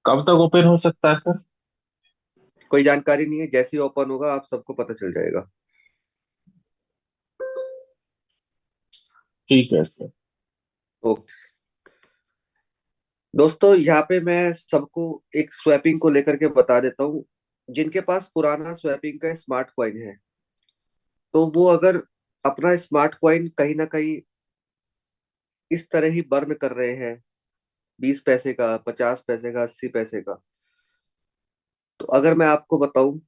Speaker 5: कब तक ओपन हो सकता है सर?
Speaker 3: कोई जानकारी नहीं है, जैसे ही ओपन होगा आप सबको पता चल जाएगा।
Speaker 5: ठीक है सर।
Speaker 3: ओके। दोस्तों, यहाँ पे मैं सबको एक स्वैपिंग को लेकर के बता देता हूँ। जिनके पास पुराना स्वैपिंग का स्मार्ट कॉइन है, तो वो अगर अपना स्मार्ट कॉइन कहीं ना कहीं इस तरह ही बर्न कर रहे हैं, 20 पैसे का, 50 पैसे का, 80 पैसे का, तो अगर मैं आपको बताऊं,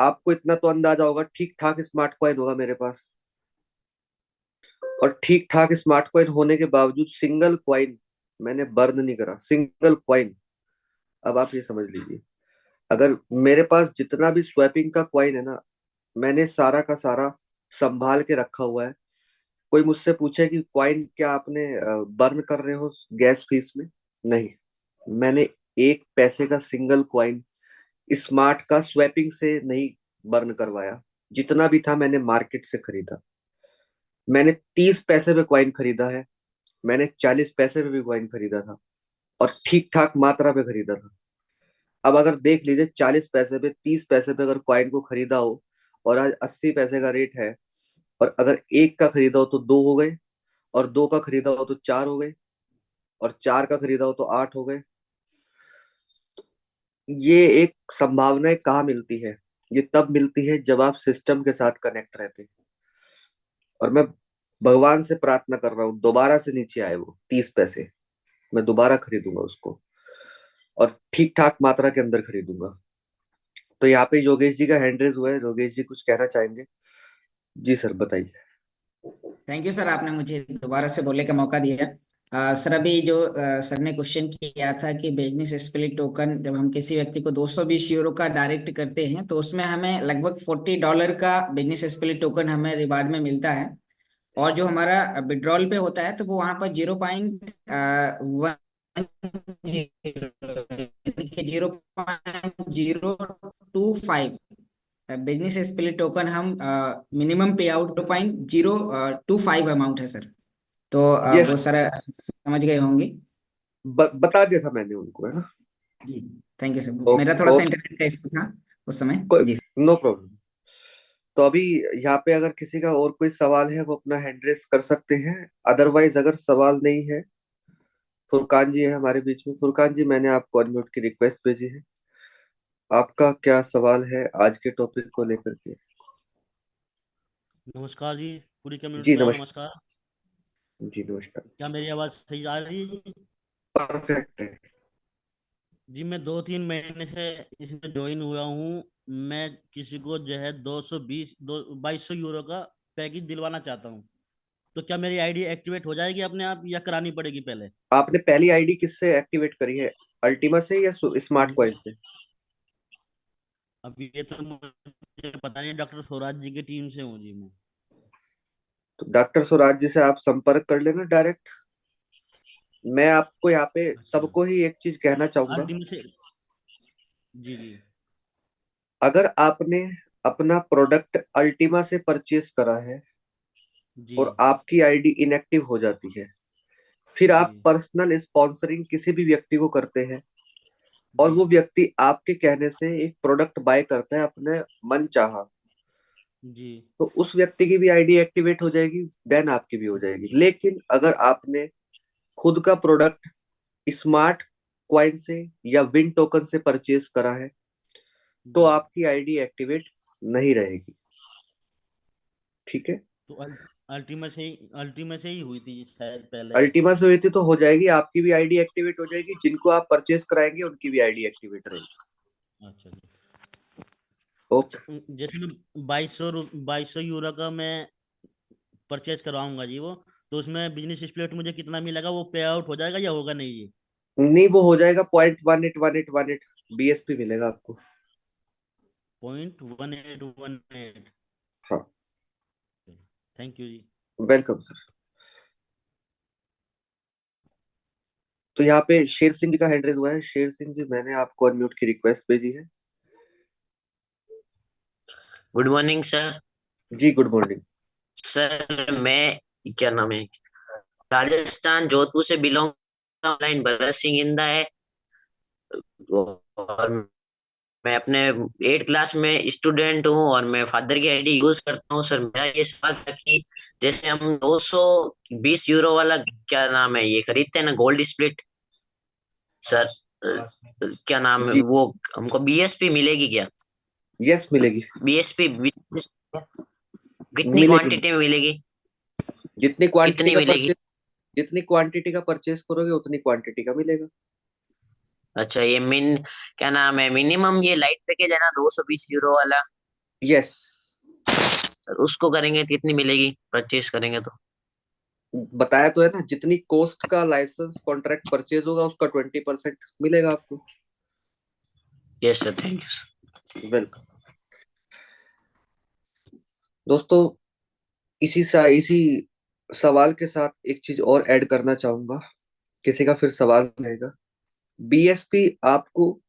Speaker 3: आपको इतना तो अंदाजा होगा ठीक ठाक स्मार्ट कॉइन होगा मेरे पास। और ठीक ठाक स्मार्ट कॉइन होने के बावजूद सिंगल कॉइन मैंने बर्न नहीं करा, सिंगल कॉइन। अब आप ये समझ लीजिए, अगर मेरे पास जितना भी स्वैपिंग का कॉइन है ना, मैंने सारा का सारा संभाल के रखा हुआ है। कोई मुझसे पूछे कि कॉइन क्या आपने बर्न कर रहे हो गैस फीस में? नहीं। मैंने 1 पैसे का सिंगल कॉइन स्मार्ट का स्वैपिंग से नहीं बर्न करवाया। जितना भी था मैंने मार्केट से खरीदा। मैंने 30 पैसे पे कॉइन खरीदा है, मैंने 40 पैसे पे भी कॉइन खरीदा था, और ठीक ठाक मात्रा पे खरीदा था। अब अगर देख लीजिए, 40 पैसे पे, 30 पैसे पे अगर कॉइन को खरीदा हो और आज 80 पैसे का रेट है, और अगर एक का खरीदा हो तो दो हो गए, और दो का खरीदा हो तो चार हो गए, और चार का खरीदा हो तो आठ हो गए। ये एक संभावनाएं कहाँ मिलती है? ये तब मिलती है जब आप सिस्टम के साथ कनेक्ट रहते हैं। और मैं भगवान से प्रार्थना कर रहा हूँ दोबारा से नीचे आए वो 30 पैसे। मैं दोबारा खरीदूंगा उसको, और ठीक ठाक मात्रा के अंदर खरीदूंगा। तो यहाँ पे योगेश जी का हैंड रेज हुआ है। योगेश जी कुछ कहना चाहेंगे? जी सर, बताइए।
Speaker 1: थैंक यू सर, आपने मुझे दोबारा से बोलने का मौका दिया। सर, अभी जो सर ने क्वेश्चन किया था कि बिजनेस स्प्लिट टोकन जब हम किसी व्यक्ति को 220 यूरो का डायरेक्ट करते हैं तो उसमें हमें लगभग $40 का बिजनेस स्प्लिट टोकन हमें रिवार्ड में मिलता है। और जो हमारा विड्रॉल पे होता है तो वो वहां पर 0.0.025 बिजनेस स्प्लिट टोकन हम मिनिमम पे आउट 0.025 अमाउंट है सर। तो
Speaker 3: यस।
Speaker 1: वो सर समझ गए होंगे।
Speaker 3: बता दिया था मैंने उनको, है ना?
Speaker 1: जी, थैंक यू सर। मेरा
Speaker 3: ओके
Speaker 1: थोड़ा सा
Speaker 3: ओके।
Speaker 1: इंटरनेट का इशू था उस समय।
Speaker 3: कोई,
Speaker 1: जी
Speaker 3: नो प्रॉब्लम। तो अभी यहाँ पे अगर किसी का और कोई सवाल है वो अपना हैंड रेस कर सकते हैं। अदरवाइज अगर सवाल नहीं है, फुरकान जी है हमारे बीच में। फुरकान जी, मैंने आपको अनम्यूट की रिक्वेस्ट भेजी है। आपका क्या सवाल है आज के टॉपिक को लेकर के?
Speaker 6: नमस्कार जी, पूरी
Speaker 3: जी
Speaker 6: कम्युनिटी को
Speaker 3: नमस्कार।
Speaker 6: नमस्कार।
Speaker 3: जी नमस्कार।
Speaker 6: क्या मेरी आवाज़ सही आ रही है जी?
Speaker 3: परफेक्ट है।
Speaker 6: जी मैं 2-3 महीने से इसमें ज्वाइन हुआ हूँ। मैं किसी को जो है 2200 यूरो का पैकेज दिलवाना चाहता हूँ। तो क्या मेरी आईडी एक्टिवेट हो जाएगी अपने आप या करानी पड़ेगी पहले?
Speaker 3: आपने पहली आईडी किससे एक्टिवेट करी है, अल्टीमा से या स्मार्ट कॉइन से?
Speaker 6: अब ये तो मुझे पता नहीं, डॉक्टर स्वराज जी की टीम से हूँ जी मैं।
Speaker 3: तो डॉक्टर स्वराज जी से आप संपर्क कर लेना डायरेक्ट। मैं आपको यहाँ पे
Speaker 6: अच्छा।
Speaker 3: सबको ही एक चीज कहना चाहूंगा।
Speaker 6: अल्टीमेट से। जी जी।
Speaker 3: अगर आपने अपना प्रोडक्ट अल्टीमा से परचेज करा है
Speaker 6: जी
Speaker 3: और आपकी आईडी इनएक्टिव हो जाती है, फिर
Speaker 6: जी
Speaker 3: आप पर्सनल स्पॉन्सरिंग किसी भी व्यक्ति को करते हैं और
Speaker 6: जी
Speaker 3: वो व्यक्ति आपके कहने से एक प्रोडक्ट बाय करता है अपने मन चाहा,
Speaker 6: जी
Speaker 3: तो उस व्यक्ति की भी आईडी एक्टिवेट हो जाएगी, देन आपकी भी हो जाएगी। लेकिन अगर आपने खुद का प्रोडक्ट स्मार्ट क्वाइन से या विन टोकन से परचेज करा है तो
Speaker 6: जी।
Speaker 3: आपकी आईडी एक्टिवेट नहीं रहेगी। ठीक है।
Speaker 6: तो अल्टीमेट से ही हुई थी शायद पहले।
Speaker 3: अल्टीमा से हुई थी तो हो जाएगी, आपकी भी आईडी एक्टिवेट हो जाएगी, जिनको आप परचेज कराएंगे उनकी भी आईडी एक्टिवेट रहेगी।
Speaker 6: अच्छा जी।
Speaker 3: ओके।
Speaker 6: अच्छा जैसे मैं 2200 यूरो का मैं परचेज करवाऊंगा जी वो, तो उसमें बिजनेस स्प्लिट मुझे कितना मिलेगा, वो पे आउट हो जाएगा या होगा नहीं जी?
Speaker 3: नहीं, वो हो जाएगा 0.181818 बीएसपी मिलेगा आपको।
Speaker 6: 0.1818।
Speaker 3: हाँ।
Speaker 6: थैंक यू जी।
Speaker 3: Welcome sir. तो यहाँ पे शेर सिंह जी का हैंड रेज हुआ है। शेर सिंह जी, मैंने आपको अनम्यूट की रिक्वेस्ट भेजी है।
Speaker 7: Good morning sir.
Speaker 3: जी गुड मॉर्निंग।
Speaker 7: सर मैं, क्या नाम है, राजस्थान जोधपुर से बिलोंग, ऑनलाइन भरत सिंह इंदा है। और मैं अपने 8th क्लास में स्टूडेंट हूँ और मैं फादर की आईडी यूज करता हूँ। सर मेरा ये सवाल था कि जैसे हम 220 यूरो वाला, क्या नाम है, ये खरीदते हैं ना, गोल्ड स्प्लिट सर, क्या नाम है
Speaker 3: जी
Speaker 7: वो, हमको बीएसपी मिलेगी क्या?
Speaker 3: यस मिलेगी।
Speaker 7: बीएसपी कितनी
Speaker 3: मिलेगी।
Speaker 7: क्वांटिटी में मिलेगी?
Speaker 3: जितनी क्वांटिटी
Speaker 7: कितनी
Speaker 3: का
Speaker 7: मिलेगी?
Speaker 3: परचेज जितनी क्वांटिटी का परचेज करोगे उतनी क्वांटिटी का मिलेगा।
Speaker 7: अच्छा, ये क्या नाम है, मिनिमम ये लाइट पैकेज है ना 220 यूरो वाला?
Speaker 3: यस।
Speaker 7: उसको करेंगे तो कितनी मिलेगी, परचेज करेंगे तो?
Speaker 3: बताया तो है ना, जितनी कॉस्ट का लाइसेंस कॉन्ट्रैक्ट परचेज होगा उसका 20% मिलेगा आपको।
Speaker 7: Yes sir, thank you.
Speaker 3: Welcome. दोस्तों, इसी सवाल के साथ एक चीज और ऐड करना चाहूंगा। किसी का फिर सवाल रहेगा। बीएसपी आपको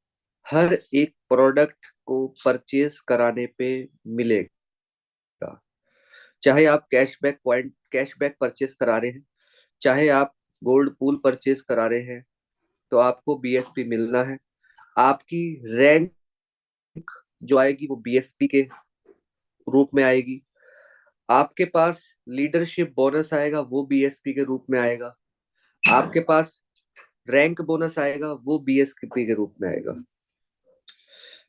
Speaker 3: हर एक प्रोडक्ट को परचेज कराने पे मिलेगा। चाहे आप कैशबैक परचेज करा रहे हैं, चाहे आप गोल्ड पूल परचेज करा रहे हैं, तो आपको बीएसपी मिलना है। आपकी रैंक जो आएगी वो बीएसपी के रूप में आएगी। आपके पास लीडरशिप बोनस आएगा, वो बीएसपी के रूप में आएगा। आपके पास रैंक बोनस आएगा, वो बीएसपी के रूप में आएगा।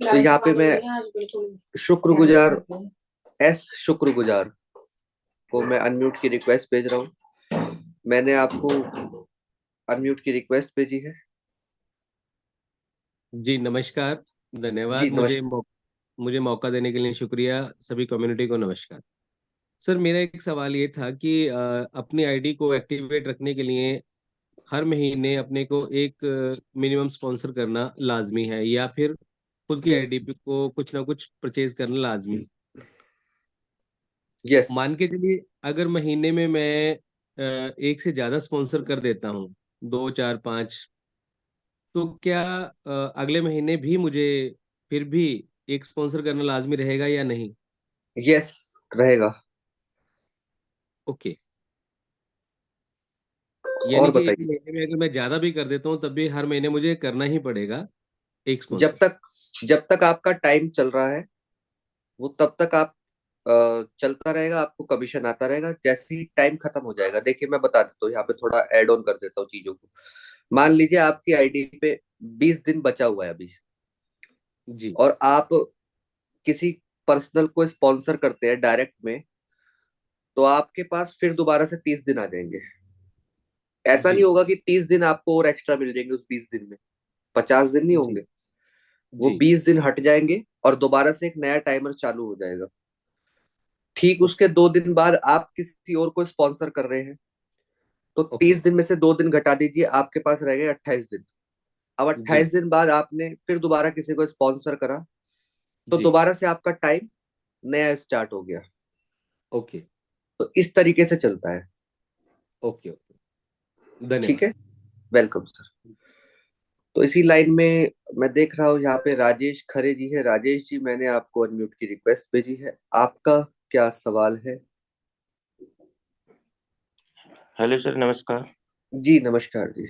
Speaker 3: तो यहाँ पे मैं शुक्रगुजार शुक्रगुजार को मैं अनम्यूट की रिक्वेस्ट भेज रहा हूँ। मैंने आपको अनम्यूट की रिक्वेस्ट भेजी है।
Speaker 8: जी नमस्कार।
Speaker 3: जी
Speaker 8: धन्यवाद,
Speaker 3: नमस्कार।
Speaker 8: मुझे मौका देने के लिए शुक्रिया। सभी कम्युनिटी को नमस्कार। सर मेरा एक सवाल ये था कि अपनी आईडी को एक्टिवेट रखने के लिए हर महीने अपने को एक मिनिमम स्पॉन्सर करना लाजमी है या फिर खुद की आईडी को कुछ ना कुछ परचेज करना लाजमी है?
Speaker 3: यस।
Speaker 8: मान के चलिए अगर महीने में मैं एक से ज्यादा स्पॉन्सर कर देता हूँ, 2 4 5, तो क्या अगले महीने भी मुझे फिर भी एक स्पॉन्सर करना लाजमी रहेगा या नहीं?
Speaker 3: यस रहेगा।
Speaker 8: ओके। यानी
Speaker 3: और
Speaker 8: कि एक
Speaker 3: बताइए।
Speaker 8: महीने में अगर मैं ज्यादा भी कर देता हूँ तब भी हर महीने मुझे करना ही पड़ेगा एक
Speaker 3: जब
Speaker 8: स्पॉन्सर?
Speaker 3: तक जब तक आपका टाइम चल रहा है वो तब तक आप चलता रहेगा, आपको कमीशन आता रहेगा। जैसे ही टाइम खत्म हो जाएगा, देखिए मैं बता देता हूँ, यहाँ पे थोड़ा ऐड ऑन कर देता हूँ चीजों को। मान लीजिए आपकी आईडी पे 20 दिन बचा हुआ है अभी,
Speaker 8: जी
Speaker 3: और आप किसी पर्सनल को स्पॉन्सर करते हैं डायरेक्ट में, तो आपके पास फिर दोबारा से 30 दिन आ जाएंगे। ऐसा नहीं
Speaker 8: जी
Speaker 3: होगा कि 30 दिन आपको और एक्स्ट्रा मिल जाएंगे उस 20 दिन में। 50 दिन नहीं
Speaker 8: जी
Speaker 3: होंगे, वो
Speaker 8: जी
Speaker 3: 20 दिन हट जाएंगे और दोबारा से एक नया टाइमर चालू हो जाएगा। ठीक उसके 2 दिन बाद आप किसी और को स्पॉन्सर कर रहे हैं, तो
Speaker 8: ओके
Speaker 3: 30 दिन में से 2 दिन घटा दीजिए, आपके पास रह गए 28 दिन। अब
Speaker 8: जी
Speaker 3: 28 दिन बाद आपने फिर दोबारा किसी को स्पॉन्सर करा, तो
Speaker 8: जी
Speaker 3: दोबारा से आपका टाइम नया स्टार्ट हो गया।
Speaker 8: ओके
Speaker 3: तो इस तरीके से चलता है।
Speaker 8: ओके ओके
Speaker 3: ठीक
Speaker 8: धन्यवाद।
Speaker 3: है, वेलकम सर। तो इसी लाइन में मैं देख रहा हूँ यहाँ पे राजेश खरे जी है। राजेश जी, मैंने आपको अनम्यूट की रिक्वेस्ट भेजी है, आपका क्या सवाल है?
Speaker 9: हेलो सर, नमस्कार।
Speaker 3: जी नमस्कार जी।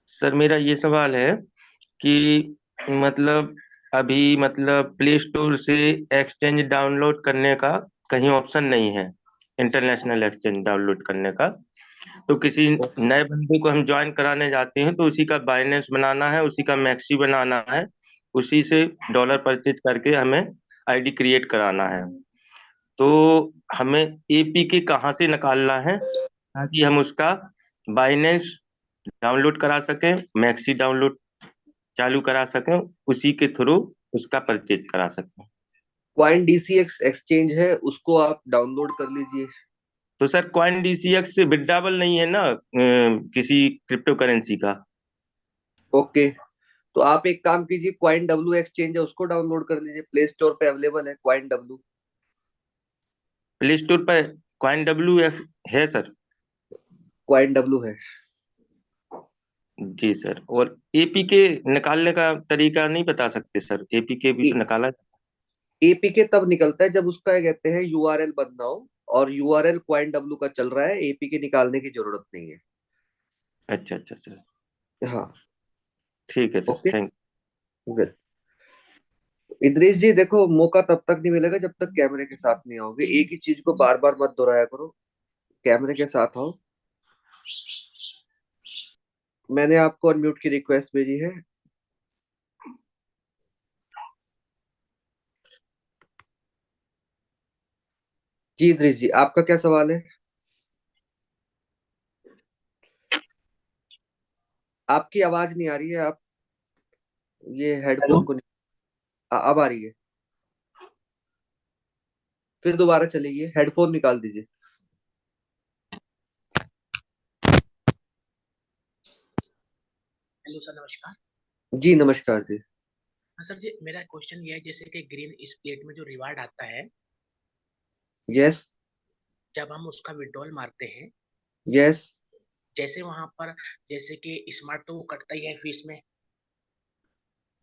Speaker 9: सर मेरा ये सवाल है कि मतलब अभी मतलब प्ले स्टोर से एक्सचेंज डाउनलोड करने का कहीं ऑप्शन नहीं है, इंटरनेशनल एक्सचेंज डाउनलोड करने का। तो किसी नए बंदे को हम ज्वाइन कराने जाते हैं तो उसी का बाइनेंस बनाना है, उसी का मैक्सी बनाना है, उसी से डॉलर परचेज करके हमें आईडी क्रिएट कराना है। तो हमें एपीके कहाँ से निकालना है ताकि हम उसका बाइनेंस डाउनलोड करा सकें, मैक्सी डाउनलोड चालू करा सकें, उसी के थ्रू उसका परचेज करा सकें।
Speaker 3: क्वाइन डीसीएक्स एक्सचेंज है, उसको आप डाउनलोड कर लीजिए।
Speaker 9: तो सर कॉइन डीसीएक्स से विड्रॉबल नहीं है ना किसी क्रिप्टो करेंसी का?
Speaker 3: ओके, तो आप एक काम कीजिए, क्वाइन डब्ल्यू एक्सचेंज है उसको डाउनलोड कर लीजिए, प्ले स्टोर पे अवेलेबल है क्वाइन डब्ल्यू।
Speaker 9: प्ले स्टोर पर कॉइन डब्ल्यू है सर?
Speaker 3: क्वाइन डब्ल्यू है।
Speaker 9: जी सर। और एपीके निकालने का तरीका नहीं बता सकते सर? एपीके भी तो निकाला।
Speaker 3: एपीके तब निकलता है जब उसका कहते हैं यूआरएल बनना हो, और यूआरएल क्वाइन डब्ल्यू का चल रहा है, एपीके निकालने की जरूरत नहीं है।
Speaker 9: अच्छा अच्छा सर,
Speaker 3: हाँ।
Speaker 9: ठीक है sir,
Speaker 3: okay,
Speaker 9: thank.
Speaker 3: Well. Idris ji देखो, मौका तब तक नहीं मिलेगा जब तक कैमरे के साथ नहीं आओगे। एक ही चीज को बार बार मत दोहराया करो, कैमरे के साथ आओ। मैंने आपको अनम्यूट की रिक्वेस्ट भेजी है। जी इद्रिस जी, आपका क्या सवाल है? आपकी आवाज नहीं आ रही है, आप ये
Speaker 5: हेलो।
Speaker 3: हेडफोन को अब आ रही है, फिर दोबारा चलेगी, हेडफोन निकाल दीजिए।
Speaker 10: हेलो सर, नमस्कार।
Speaker 3: जी नमस्कार जी।
Speaker 10: हाँ सर जी, मेरा क्वेश्चन ये है, जैसे कि ग्रीन इस प्लेट में जो रिवार्ड आता है,
Speaker 3: यस।
Speaker 10: जब हम उसका विड्रॉल मारते हैं,
Speaker 3: यस।
Speaker 10: जैसे वहां पर जैसे कि स्मार्ट तो वो कटता ही है फीस में,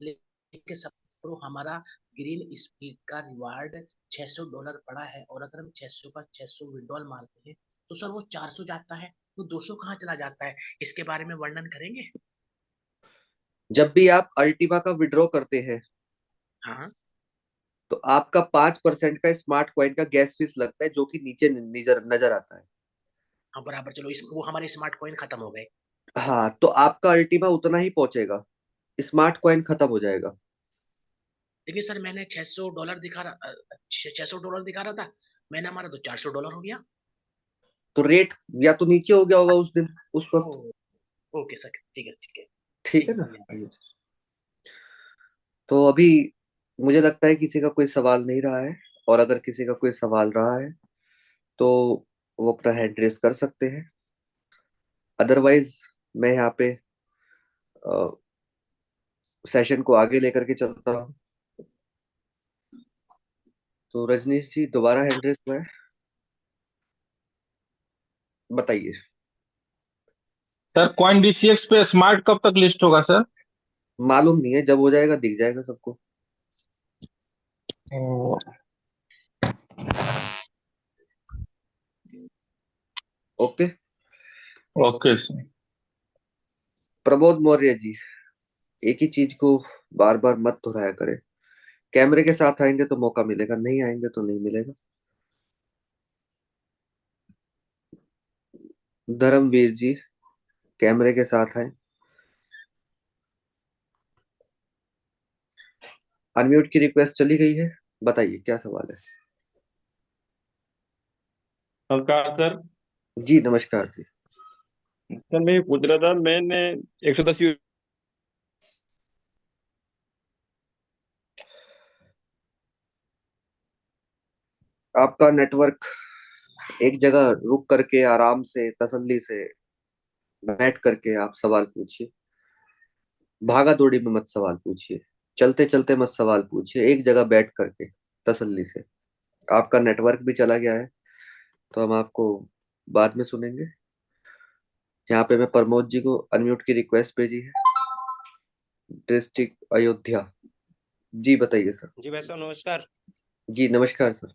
Speaker 10: लेकिन सब तो हमारा ग्रीन स्पीड का रिवार्ड $600 पड़ा है, और अगर हम 600 का 600 विड्रॉल मारते हैं तो सर वो 400 जाता है, तो 200 कहाँ चला जाता है? इसके बारे में वर्णन करेंगे?
Speaker 3: जब भी आप अल्टीमा का विड्रॉ करते हैं,
Speaker 10: हाँ
Speaker 3: तो आपका 5% का स्मार्ट कॉइन का गैस फीस लगता है, जो कि नीचे नजर नजर आता है।
Speaker 10: हाँ, बराबर। चलो, वो हमारे स्मार्ट कॉइन खत्म हो गए।
Speaker 3: हाँ, तो आपका अल्टीमा उतना ही पहुंचेगा, स्मार्ट कॉइन खत्म हो जाएगा।
Speaker 10: लेकिन सर मैंने $600 दिखा रहा, $600 दिखा रहा था, मैंने हमारा तो $400 हो गया।
Speaker 3: तो रेट या तो नीचे हो गया होगा उस दिन, उस
Speaker 10: ओ,
Speaker 3: वक्त।
Speaker 10: ओके सर, ठीक है ठीक है।
Speaker 3: ठीक
Speaker 10: ठीक
Speaker 3: है
Speaker 10: है,
Speaker 3: ना?
Speaker 10: धन्यवाद।
Speaker 3: तो अभी मुझे लगता है किसी का कोई सवाल नहीं रहा है, और अगर किसी का कोई सवाल रहा है तो वो अपना हैंड रेस कर सकते हैं। अदरवाइज मैं यहाँ पे सेशन को आगे लेकर के चलता हूँ। तो रजनीश जी, दोबारा हैंड रेस हुआ है, बताइए।
Speaker 5: सर कॉइन डीसीएक्स पे स्मार्ट कब तक लिस्ट होगा सर?
Speaker 3: मालूम नहीं है, जब हो जाएगा दिख जाएगा सबको।
Speaker 5: Oh,
Speaker 3: okay.
Speaker 5: Okay sir.
Speaker 3: Pramod Maurya ji, एक ही चीज को बार बार मत दोहराया करें। कैमरे के साथ आएंगे तो मौका मिलेगा, नहीं आएंगे तो नहीं मिलेगा। धर्मवीर जी, कैमरे के साथ आए। अनम्यूट की रिक्वेस्ट चली गई है, बताइए क्या सवाल है?
Speaker 11: नमस्कार सर।
Speaker 3: जी नमस्कार जी।
Speaker 11: सर मैं ये पूछ रहा था, मैंने 110 यूरो
Speaker 3: आपका नेटवर्क एक जगह रुक करके आराम से तसल्ली से बैठ करके आप सवाल पूछिए। भागा दौड़ी में मत सवाल पूछिए, चलते चलते मत सवाल पूछिए, एक जगह बैठ करके तसल्ली से। आपका नेटवर्क भी चला गया है, तो हम आपको बाद में सुनेंगे। यहाँ पे मैं प्रमोद जी को अनम्यूट की रिक्वेस्ट भेजी है। डिस्ट्रिक्ट अयोध्या जी, बताइए सर।
Speaker 12: जी भाई साहब नमस्कार।
Speaker 3: जी नमस्कार सर।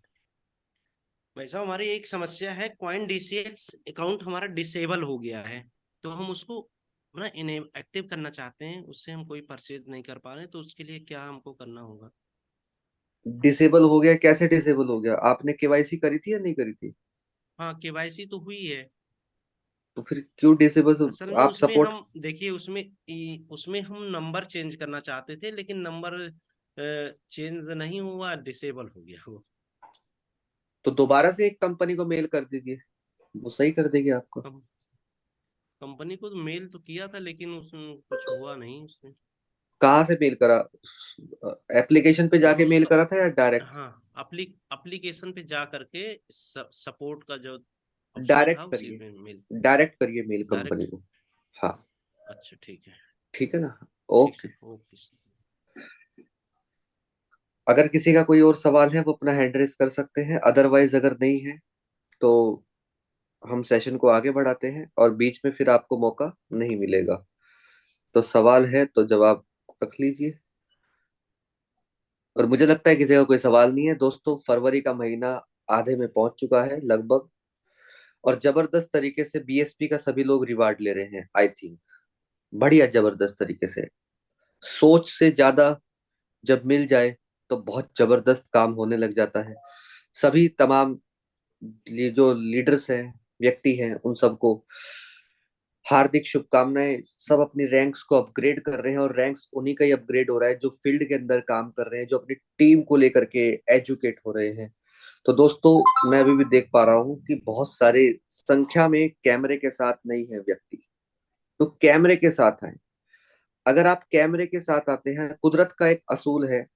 Speaker 12: भाई साहब हमारी एक समस्या है, कॉइन डीसीएक्स अकाउंट हमारा डिसेबल हो गया है, तो हम उसको ना इनएक्टिव करना चाहते हैं, उससे हम कोई परचेज नहीं कर पा रहे, तो उसके लिए क्या हमको करना होगा?
Speaker 3: डिसेबल हो गया? कैसे डिसेबल हो गया? आपने केवाईसी करी थी या नहीं करी थी?
Speaker 12: हाँ केवाईसी तो हुई है।
Speaker 3: तो फिर क्यों डिसेबल?
Speaker 12: असल में
Speaker 3: आप
Speaker 12: उसमें
Speaker 3: सपोर्ट।
Speaker 12: हम देखिए, उसमें हम नंबर चेंज करना चाहते थे, लेकिन नंबर चेंज नहीं हुआ, डिसेबल हो गया वो।
Speaker 3: तो दोबारा से एक कंपनी को मेल कर दीजिए, वो सही कर देगी आपको।
Speaker 12: हम कंपनी को तो मेल तो किया था, लेकिन उसमें कुछ हुआ नहीं उसमें।
Speaker 3: कहाँ से मेल करा? एप्लीकेशन पे जाके
Speaker 12: हम
Speaker 3: मेल करा था या डायरेक्ट?
Speaker 12: हाँ एप्लीकेशन पे जा करके सपोर्ट का जो ऑप्शन
Speaker 3: डायरेक्ट
Speaker 12: था उसी
Speaker 3: करिए,
Speaker 12: पे मेल।
Speaker 3: डायरेक्ट करिए मेल कंपनी
Speaker 12: डायरेक्ट।
Speaker 3: को। हाँ,
Speaker 12: अच्छा ठीक है।
Speaker 3: ठीक है ना।
Speaker 12: ठीक
Speaker 3: ओके।
Speaker 12: Sir, okay sir.
Speaker 3: अगर किसी का कोई और सवाल है वो अपना हैंड रेस कर सकते हैं, अदरवाइज अगर नहीं है तो हम सेशन को आगे बढ़ाते हैं और बीच में फिर आपको मौका नहीं मिलेगा। तो सवाल है तो जवाब रख लीजिए। और मुझे लगता है किसी का कोई सवाल नहीं है दोस्तों। फरवरी का महीना आधे में पहुंच चुका है लगभग, और जबरदस्त तरीके से बीएसपी का सभी लोग रिवार्ड ले रहे हैं आई थिंक। बढ़िया जबरदस्त तरीके से, सोच से ज्यादा जब मिल जाए तो बहुत जबरदस्त काम होने लग जाता है। सभी तमाम जो लीडर्स हैं, व्यक्ति हैं, उन सबको हार्दिक शुभकामनाएं। सब अपनी रैंक्स को अपग्रेड कर रहे हैं, और रैंक्स उन्हीं का ही अपग्रेड हो रहा है जो फील्ड के अंदर काम कर रहे हैं, जो अपनी टीम को लेकर के एजुकेट हो रहे हैं। तो दोस्तों, मैं अभी भी देख पा रहा हूँ कि बहुत सारे संख्या में कैमरे के साथ नहीं है व्यक्ति। तो कैमरे के साथ आए। अगर आप कैमरे के साथ आते हैं, कुदरत का एक असूल है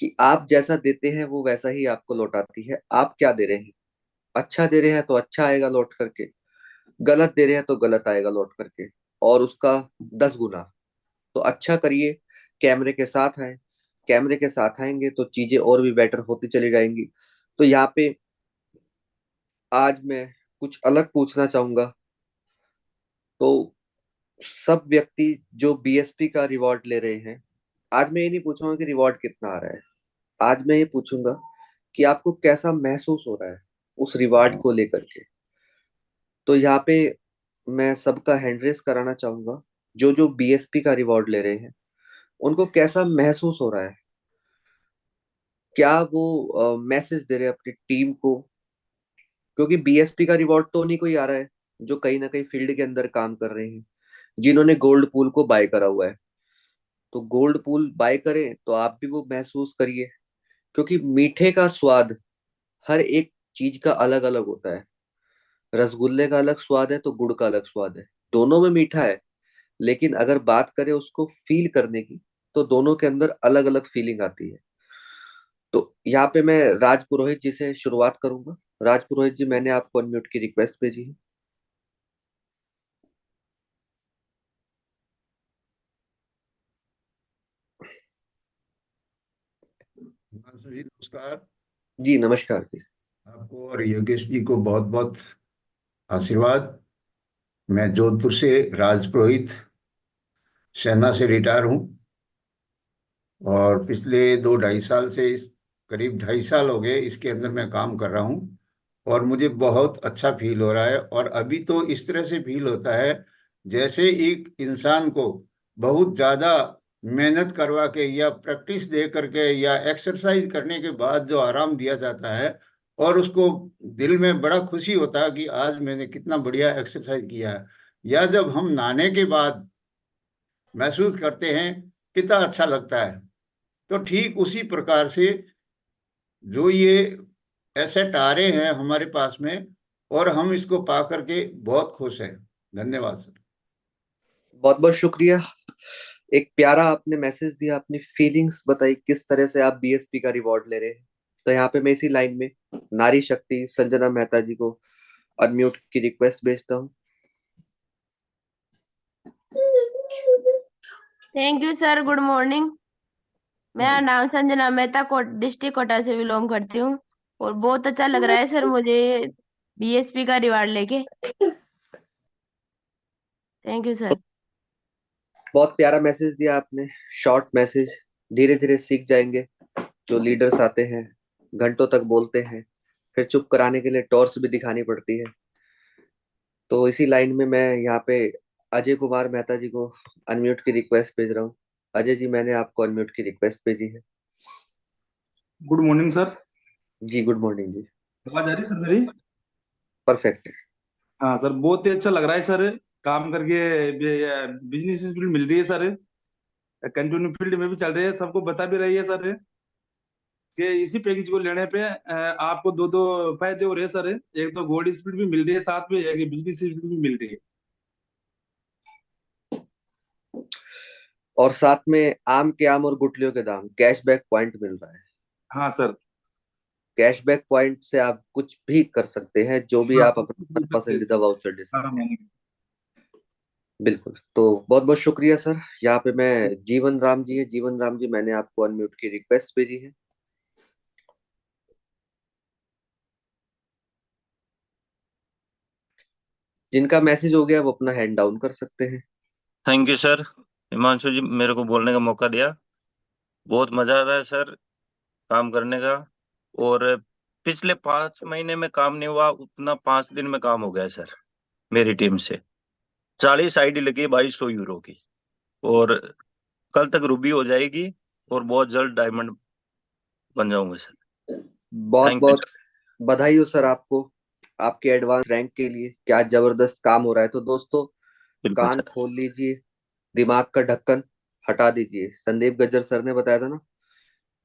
Speaker 3: कि आप जैसा देते हैं वो वैसा ही आपको लौटाती है। आप क्या दे रहे हैं? अच्छा दे रहे हैं तो अच्छा आएगा लौट करके, गलत दे रहे हैं तो गलत आएगा लौट करके, और उसका 10 गुना। तो अच्छा करिए, कैमरे के साथ आए। कैमरे के साथ आएंगे तो चीजें और भी बेटर होती चली जाएंगी। तो यहाँ पे आज मैं कुछ अलग पूछना चाहूंगा। तो सब व्यक्ति जो बीएसपी का रिवॉर्ड ले रहे हैं, आज मैं ये नहीं पूछूंगा कि रिवॉर्ड कितना आ रहा है। आज मैं ये पूछूंगा कि आपको कैसा महसूस हो रहा है उस रिवॉर्ड को लेकर के। तो यहाँ पे मैं सबका हैंड रेस कराना चाहूंगा। जो जो बीएसपी का रिवॉर्ड ले रहे हैं, उनको कैसा महसूस हो रहा है? क्या वो मैसेज दे रहे हैं अपनी टीम को? क्योंकि बीएसपी का रिवॉर्ड तो उन्हीं को ही आ रहा है जो कहीं ना कहीं फील्ड के अंदर काम कर रहे हैं, जिन्होंने गोल्ड पूल को बाय करा हुआ है। तो गोल्ड पूल बाय करें तो आप भी वो महसूस करिए। क्योंकि मीठे का स्वाद हर एक चीज का अलग अलग होता है। रसगुल्ले का अलग स्वाद है तो गुड़ का अलग स्वाद है, दोनों में मीठा है। लेकिन अगर बात करें उसको फील करने की, तो दोनों के अंदर अलग अलग फीलिंग आती है। तो यहाँ पे मैं राज पुरोहित जी से शुरुआत करूंगा। राज पुरोहित जी, मैंने आपको अनम्यूट की रिक्वेस्ट भेजी है।
Speaker 13: जी नमस्कार।
Speaker 3: जी नमस्कार जी।
Speaker 13: आपको और योगेश जी को बहुत बहुत आशीर्वाद। मैं जोधपुर से राज पुरोहित, सेना से रिटायर हूँ, और पिछले 2 ढाई साल से करीब 2.5 साल हो गए इसके अंदर मैं काम कर रहा हूँ, और मुझे बहुत अच्छा फील हो रहा है। और अभी तो इस तरह से फील होता है जैसे एक इंसान को बहुत ज़्यादा मेहनत करवा के या प्रैक्टिस दे करके या एक्सरसाइज करने के बाद जो आराम दिया जाता है, और उसको दिल में बड़ा खुशी होता है कि आज मैंने कितना बढ़िया एक्सरसाइज किया है। या जब हम नहाने के बाद महसूस करते हैं कितना अच्छा लगता है। तो ठीक उसी प्रकार से जो ये एसेट आ रहे हैं हमारे पास में, और हम इसको पा करके बहुत खुश हैं। धन्यवाद सर।
Speaker 3: बहुत बहुत शुक्रिया। एक प्यारा आपने मैसेज दिया, अपनी फीलिंग्स बताई किस तरह से आप बीएसपी का रिवॉर्ड ले रहे हैं। तो यहाँ पे मैं इसी लाइन में नारी शक्ति संजना मेहता जी को अनम्यूट की रिक्वेस्ट भेजता हूँ।
Speaker 14: Thank you sir, good morning. मेरा नाम संजना मेहता, डिस्ट्रिक्ट कोटा से बिलोंग करती हूँ। और बहुत अच्छा लग रहा है सर मुझे बीएसपी का रिवार्ड लेके। Thank you sir.
Speaker 3: बहुत प्यारा मैसेज दिया आपने, शॉर्ट मैसेज। धीरे धीरे सीख जाएंगे। जो लीडर्स आते हैं घंटों तक बोलते हैं, फिर चुप कराने के लिए टॉर्च भी दिखानी पड़ती है। तो इसी लाइन में मैं यहाँ पे अजय कुमार मेहता जी को अनम्यूट की रिक्वेस्ट भेज रहा हूँ। अजय जी, मैंने आपको अनम्यूट की रिक्वेस्ट भेजी है।
Speaker 15: Good morning sir.
Speaker 3: जी गुड मॉर्निंग जी।
Speaker 15: आवाज आ रही सर मेरी?
Speaker 3: परफेक्ट है।
Speaker 15: हाँ सर, बहुत ही अच्छा लग रहा है सर काम करके। बिजनेस फील्ड मिल रही है सर, कंटिन्यू फील्ड में भी चल रही है, सबको बता भी रही है सर कि इसी पैकेज को लेने पे आपको दो दो फायदे हो रहे हैं सर। एक तो गोल्ड स्पीड भी मिल रही है, साथ में एक बिजनेस स्पीड भी मिल रही है।
Speaker 3: और साथ में आम के आम और गुठलियों के दाम कैशबैक पॉइंट मिल रहा है।
Speaker 15: हाँ सर।
Speaker 3: कैशबैक पॉइंट से आप कुछ भी कर सकते हैं, जो भी
Speaker 15: हाँ,
Speaker 3: आप
Speaker 15: कुछ
Speaker 3: अपना
Speaker 15: भी सकते हैं
Speaker 3: पसंदीदा
Speaker 15: सर।
Speaker 3: वाउचर दे सकते
Speaker 15: सारा
Speaker 3: हैं।
Speaker 15: महीने।
Speaker 3: बिल्कुल। तो बहुत बहुत शुक्रिया सर। यहाँ पे मैं जीवन राम जी है, जीवन राम जी मैंने आपको अनम्यूट की रिक्वेस्ट भेजी है। जिनका मैसेज हो गया वो अपना हैंड डाउन कर सकते हैं।
Speaker 9: थैंक यू सर, हिमांशु जी मेरे को बोलने का मौका दिया। बहुत मजा आ रहा है सर काम करने का। और पिछले 5 महीने में काम नहीं हुआ उतना 5 दिन में काम हो गया है सर। मेरी टीम से 40 आईडी लगी है 2200 यूरो की। और कल तक रूबी हो जाएगी और बहुत जल्द डायमंड बन जाऊंगा सर।
Speaker 3: बहुत
Speaker 9: थैंक यू
Speaker 3: बहुत
Speaker 9: सर।
Speaker 3: बधाई हो सर आपको, आपके एडवांस रैंक के लिए। क्या जबरदस्त काम हो रहा है। तो दोस्तों,
Speaker 9: बिल्कुल
Speaker 3: कान
Speaker 9: सर।
Speaker 3: खोल लीजिए, दिमाग का ढक्कन हटा दीजिए। संदीप गज्जर सर ने बताया था ना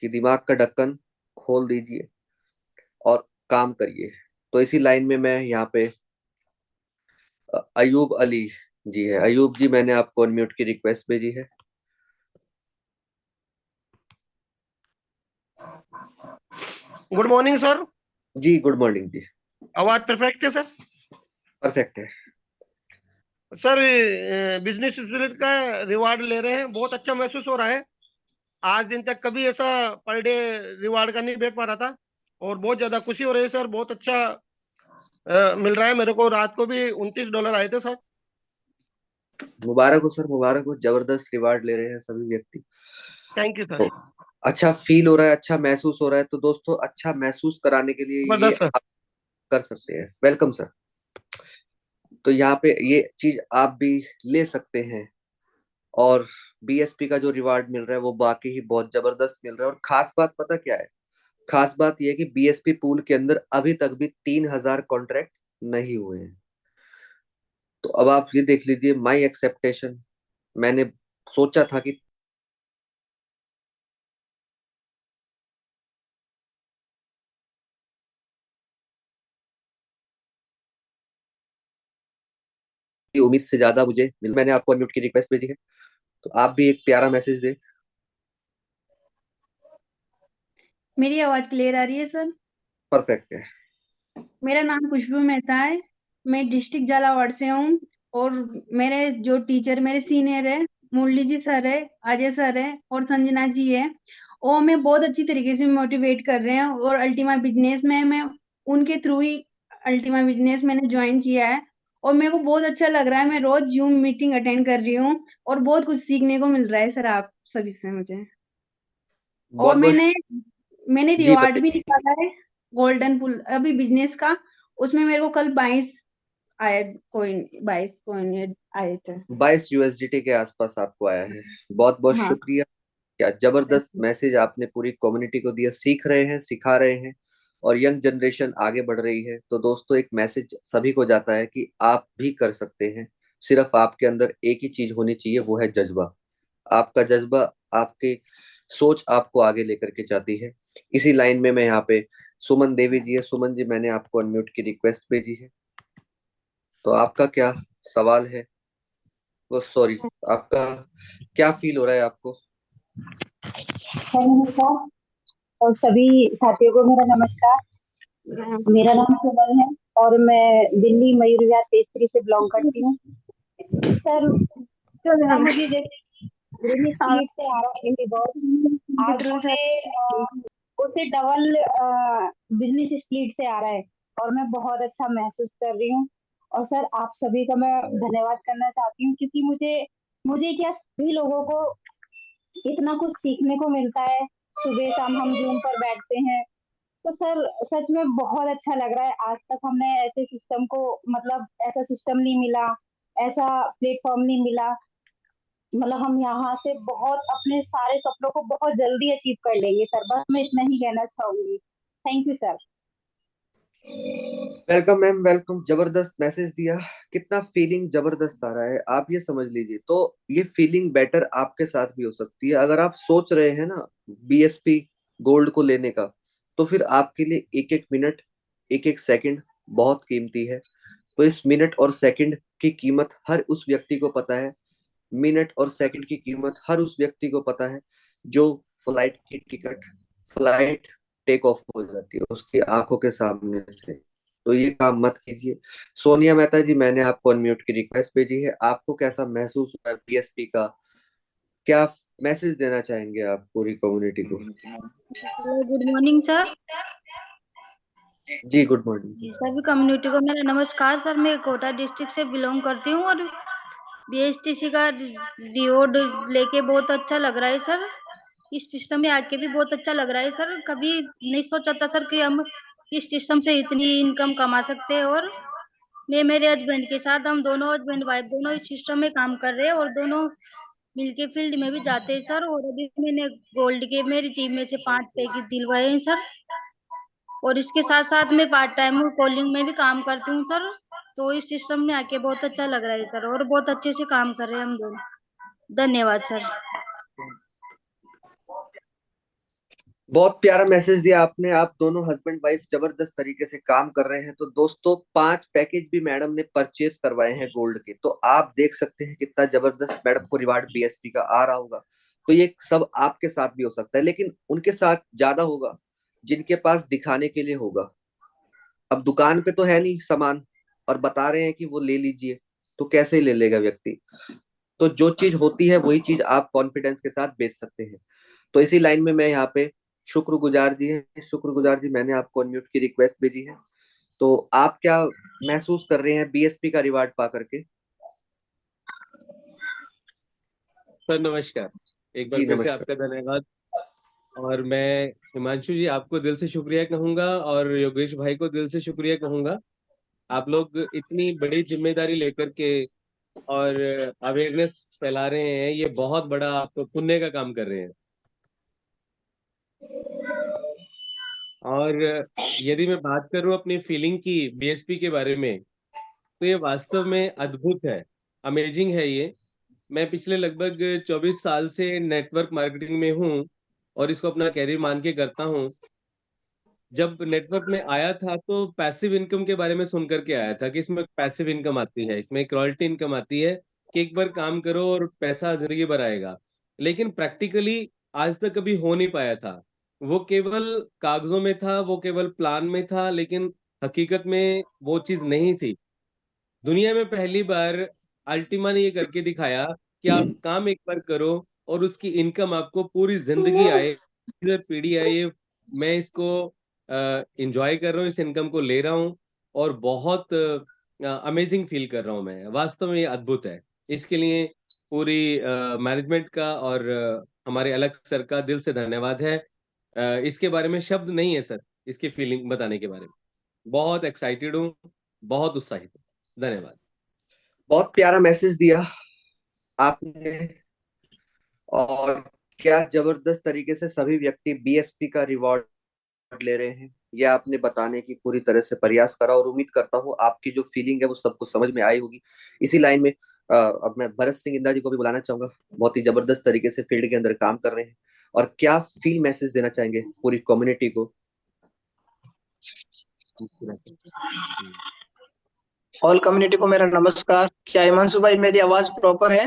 Speaker 3: कि दिमाग का ढक्कन खोल दीजिए और काम करिए। तो इसी लाइन में मैं यहाँ पे अयूब अली जी है। अयूब जी, मैंने आपको अनम्यूट की रिक्वेस्ट भेजी है।
Speaker 16: Good morning sir.
Speaker 3: जी गुड मॉर्निंग जी।
Speaker 16: आवाज परफेक्ट है सर?
Speaker 3: परफेक्ट है
Speaker 16: सर, बिजनेस स्पिरिट का रिवार्ड ले रहे हैं, बहुत अच्छा महसूस हो रहा है। आज दिन तक कभी ऐसा पर डे रिवार्ड का नहीं भेज पा रहा था, और बहुत ज्यादा खुशी हो रही है सर। बहुत अच्छा मिल रहा है मेरे को। रात को भी $29 आए थे सर।
Speaker 3: मुबारक हो सर, मुबारक हो। जबरदस्त रिवार्ड ले रहे हैं सभी व्यक्ति।
Speaker 16: थैंक यू
Speaker 3: तो
Speaker 16: सर।
Speaker 3: अच्छा फील हो रहा है, अच्छा महसूस हो रहा है। तो दोस्तों, अच्छा महसूस कराने के लिए ये
Speaker 16: जबरदस्त सर।
Speaker 3: आप कर सकते हैं। Welcome sir. तो यहाँ पे ये चीज आप भी ले सकते हैं। और बीएसपी का जो रिवार्ड मिल रहा है वो बाकी ही बहुत जबरदस्त मिल रहा है। और खास बात पता क्या है? खास बात यह है कि बीएसपी पूल के अंदर अभी तक भी 3000 कॉन्ट्रैक्ट नहीं हुए हैं। तो अब आप ये देख लीजिए, माई एक्सेप्टेशन, मैंने सोचा था कि उम्मीद से ज्यादा मुझे मिल। मैंने आपको अनम्यूट की रिक्वेस्ट भेजी है, तो आप भी एक प्यारा मैसेज दें।
Speaker 17: मेरी आवाज क्लियर आ रही है सर?
Speaker 3: परफेक्ट है।
Speaker 17: मेरा नाम खुशबू मेहता है। मैं डिस्ट्रिक्ट झालावाड़ से हूँ। और मेरे जो टीचर, मेरे सीनियर है, मुरली जी सर है, अजय सर है और संजना जी है। वो हमें बहुत अच्छी तरीके से मोटिवेट कर रहे हैं। और अल्टीमा बिजनेस में मैं उनके थ्रू ही अल्टीमा बिजनेस मैंने ज्वाइन किया है। और मेरे को बहुत अच्छा लग रहा है। मैं रोज जूम मीटिंग अटेंड कर रही हूँ और बहुत कुछ सीखने को मिल रहा है सर आप सभी से मुझे। और
Speaker 3: बहुत बहुत
Speaker 17: मैंने मैंने
Speaker 3: जी
Speaker 17: रिवार्ड भी
Speaker 3: बताइए।
Speaker 17: निकाला है गोल्डन पुल अभी बिजनेस का। उसमें मेरे को कल 22 कोइन आए थे।
Speaker 3: 22 USDT के आसपास आपको आया है। बहुत बहुत
Speaker 17: हाँ।
Speaker 3: शुक्रिया। क्या जबरदस्त मैसेज आपने पूरी कम्युनिटी को दिया। सीख रहे हैं, सिखा रहे हैं, और यंग जनरेशन आगे बढ़ रही है। तो दोस्तों, एक मैसेज सभी को जाता है कि आप भी कर सकते हैं। सिर्फ आपके अंदर एक ही चीज होनी चाहिए, वो है जज्बा। आपका जज्बा, आपकी सोच आपको आगे लेकर के जाती है। इसी लाइन में मैं यहाँ पे सुमन देवी जी है। सुमन जी, मैंने आपको अनम्यूट की रिक्वेस्ट भेजी है। तो आपका क्या सवाल है? वो सॉरी, आपका क्या फील हो रहा है आपको?
Speaker 18: और सभी साथियों को मेरा नमस्कार। मेरा नाम सुमन है और मैं दिल्ली मयूर विहार फेज 3 से बिलोंग करती हूँ। सर मुझे जैसे दिल्ली स्पीड से आ रहा है बहुत, आज उससे डबल बिजनेस स्पीड से आ रहा है और मैं बहुत अच्छा महसूस कर रही हूँ। और सर आप सभी का मैं धन्यवाद करना चाहती हूँ, क्योंकि मुझे मुझे क्या सभी लोगों को इतना कुछ सीखने को मिलता है। सुबह शाम हम जूम पर बैठते हैं, तो सर सच में बहुत अच्छा लग रहा है। आज तक हमने ऐसे सिस्टम को, मतलब ऐसा सिस्टम नहीं मिला, ऐसा प्लेटफॉर्म नहीं मिला। मतलब हम यहाँ से बहुत अपने सारे सपनों को बहुत जल्दी अचीव कर लेंगे सर। बस मैं इतना ही कहना चाहूंगी। Thank you sir.
Speaker 3: Welcome ma'am, welcome. जबरदस्त मैसेज दिया। कितना फीलिंग जबरदस्त आ रहा है, आप ये समझ लीजिए। तो ये फीलिंग बेटर आपके साथ भी हो सकती है। अगर आप सोच रहे हैं ना बीएसपी गोल्ड को लेने का, तो फिर आपके लिए एक एक मिनट, एक एक सेकंड बहुत कीमती है। तो इस मिनट और सेकंड की कीमत हर उस व्यक्ति को पता है। मिनट और सेकंड की कीमत हर उस व्यक्ति को पता है जो फ्लाइट की टिकट, फ्लाइट टेक ऑफ हो जाती है उसकी आंखों के सामने से। तो ये काम मत कीजिए। सोनिया मेहता जी, मैंने आपको अनम्यूट की रिक्वेस्ट भेजी है। आपको कैसा महसूस हुआ बीएसपी का? क्या मैसेज देना चाहेंगे आप पूरी कम्युनिटी को?
Speaker 17: Hello, good morning sir.
Speaker 3: जी गुड मॉर्निंग।
Speaker 17: सभी कम्युनिटी को मेरा नमस्कार सर। मैं कोटा डिस्ट्रिक्ट से बिलोंग करती हूँ और बीएसटीसी का रिवॉर्ड लेके बहुत अच्छा लग रहा है सर। इस सिस्टम में आके भी बहुत अच्छा लग रहा है सर। कभी नहीं सोचा था सर कि हम इस सिस्टम से इतनी इनकम कमा सकते हैं। और मैं मेरे हस्बैंड के साथ, हम दोनों हस्बैंड वाइफ दोनों इस सिस्टम में काम कर रहे हैं और दोनों मिलके फील्ड में भी जाते हैं सर। और अभी मैंने गोल्ड के मेरी टीम में से 5 पैकेज दिलवाए हैं सर। और इसके साथ साथ मैं पार्ट टाइम कॉलिंग में भी काम करती हूँ सर। तो इस सिस्टम में आके बहुत अच्छा लग रहा है सर और बहुत अच्छे से काम कर रहे हैं हम दोनों। धन्यवाद सर।
Speaker 3: बहुत प्यारा मैसेज दिया आपने। आप दोनों हस्बैंड वाइफ जबरदस्त तरीके से काम कर रहे हैं। तो दोस्तों 5 पैकेज भी मैडम ने परचेज करवाए हैं गोल्ड के। तो आप देख सकते हैं कितना जबरदस्त मैडम को रिवार्ड बीएसपी का आ रहा होगा। तो ये सब आपके साथ भी हो सकता है, लेकिन उनके साथ ज्यादा होगा जिनके पास दिखाने के लिए होगा। अब दुकान पे तो है नहीं सामान और बता रहे हैं कि वो ले लीजिए, तो कैसे ले लेगा व्यक्ति? तो जो चीज होती है वही चीज आप कॉन्फिडेंस के साथ बेच सकते हैं। तो इसी लाइन में मैं यहाँ पे शुक्रगुजार जी हैं। शुक्रगुजार जी, मैंने आपको अनम्यूट की रिक्वेस्ट भेजी है। तो आप क्या महसूस कर रहे हैं बीएसपी का रिवार्ड पा करके?
Speaker 8: सर नमस्कार, एक बार
Speaker 3: जी
Speaker 8: फिर से
Speaker 3: नमस्कार।
Speaker 8: आपका धन्यवाद। और मैं हिमांशु जी आपको दिल से शुक्रिया कहूंगा और योगेश भाई को दिल से शुक्रिया कहूंगा। आप लोग इतनी बड़ी जिम्मेदारी लेकर के और अवेयरनेस फैला रहे हैं, ये बहुत बड़ा आप पुण्य का काम कर रहे हैं। और यदि मैं बात करूं अपनी फीलिंग की बीएसपी के बारे में, तो ये वास्तव में अद्भुत है, अमेजिंग है ये। मैं पिछले लगभग 24 साल से नेटवर्क मार्केटिंग में हूँ और इसको अपना कैरियर मान के करता हूँ। जब नेटवर्क में आया था तो पैसिव इनकम के बारे में सुन करके आया था कि इसमें पैसिव इनकम आती है, इसमें एक रॉयल्टी इनकम आती है कि एक बार काम करो और पैसा जिंदगी भर आएगा। लेकिन प्रैक्टिकली आज तक कभी हो नहीं पाया था। वो केवल कागजों में था, वो केवल प्लान में था, लेकिन हकीकत में वो चीज नहीं थी। दुनिया में पहली बार अल्टीमा ने ये करके दिखाया कि आप काम एक बार करो और उसकी इनकम आपको पूरी जिंदगी आए, इधर पीढ़ी आए। ये मैं इसको इंजॉय कर रहा हूँ, इस इनकम को ले रहा हूँ और बहुत अमेजिंग फील कर रहा हूँ। मैं वास्तव में ये अद्भुत है। इसके लिए पूरी मैनेजमेंट का और हमारे अलग सर का दिल से धन्यवाद है। इसके बारे में शब्द नहीं है सर, इसकी फीलिंग बताने के बारे में। बहुत एक्साइटेड हूँ, बहुत उत्साहित हूँ। धन्यवाद।
Speaker 3: बहुत प्यारा मैसेज दिया आपने। और क्या जबरदस्त तरीके से सभी व्यक्ति बीएसपी का रिवॉर्ड ले रहे हैं, यह आपने बताने की पूरी तरह से प्रयास करा। और उम्मीद करता हूँ आपकी जो फीलिंग है वो सबको समझ में आई होगी। इसी लाइन में अब मैं भरत सिंह इंदा जी को भी बुलाना चाहूंगा। बहुत ही जबरदस्त तरीके से फील्ड के अंदर काम कर रहे हैं। और क्या फील मैसेज देना चाहेंगे पूरी कम्युनिटी को?
Speaker 19: ऑल कम्युनिटी को मेरा नमस्कार। क्या हिमांशु भाई मेरी आवाज प्रॉपर है?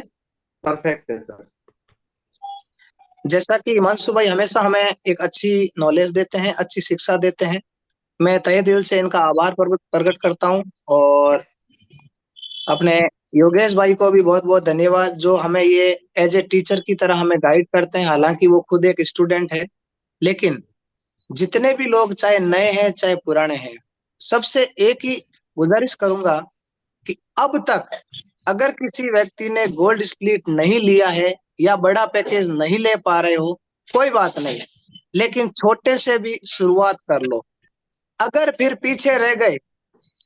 Speaker 3: परफेक्ट है सर।
Speaker 19: जैसा कि हिमांशु भाई हमेशा हमें एक अच्छी नॉलेज देते हैं, अच्छी शिक्षा देते हैं, मैं तहे दिल से इनका आभार प्रकट करता हूँ। और अपने योगेश भाई को भी बहुत बहुत धन्यवाद, जो हमें ये एज ए टीचर की तरह हमें गाइड करते हैं। हालांकि वो खुद एक स्टूडेंट है, लेकिन जितने भी लोग चाहे नए हैं चाहे पुराने हैं, सबसे एक ही गुजारिश करूंगा कि अब तक अगर किसी व्यक्ति ने गोल्ड स्प्लिट नहीं लिया है या बड़ा पैकेज नहीं ले पा रहे हो, कोई बात नहीं, लेकिन छोटे से भी शुरुआत कर लो। अगर फिर पीछे रह गए,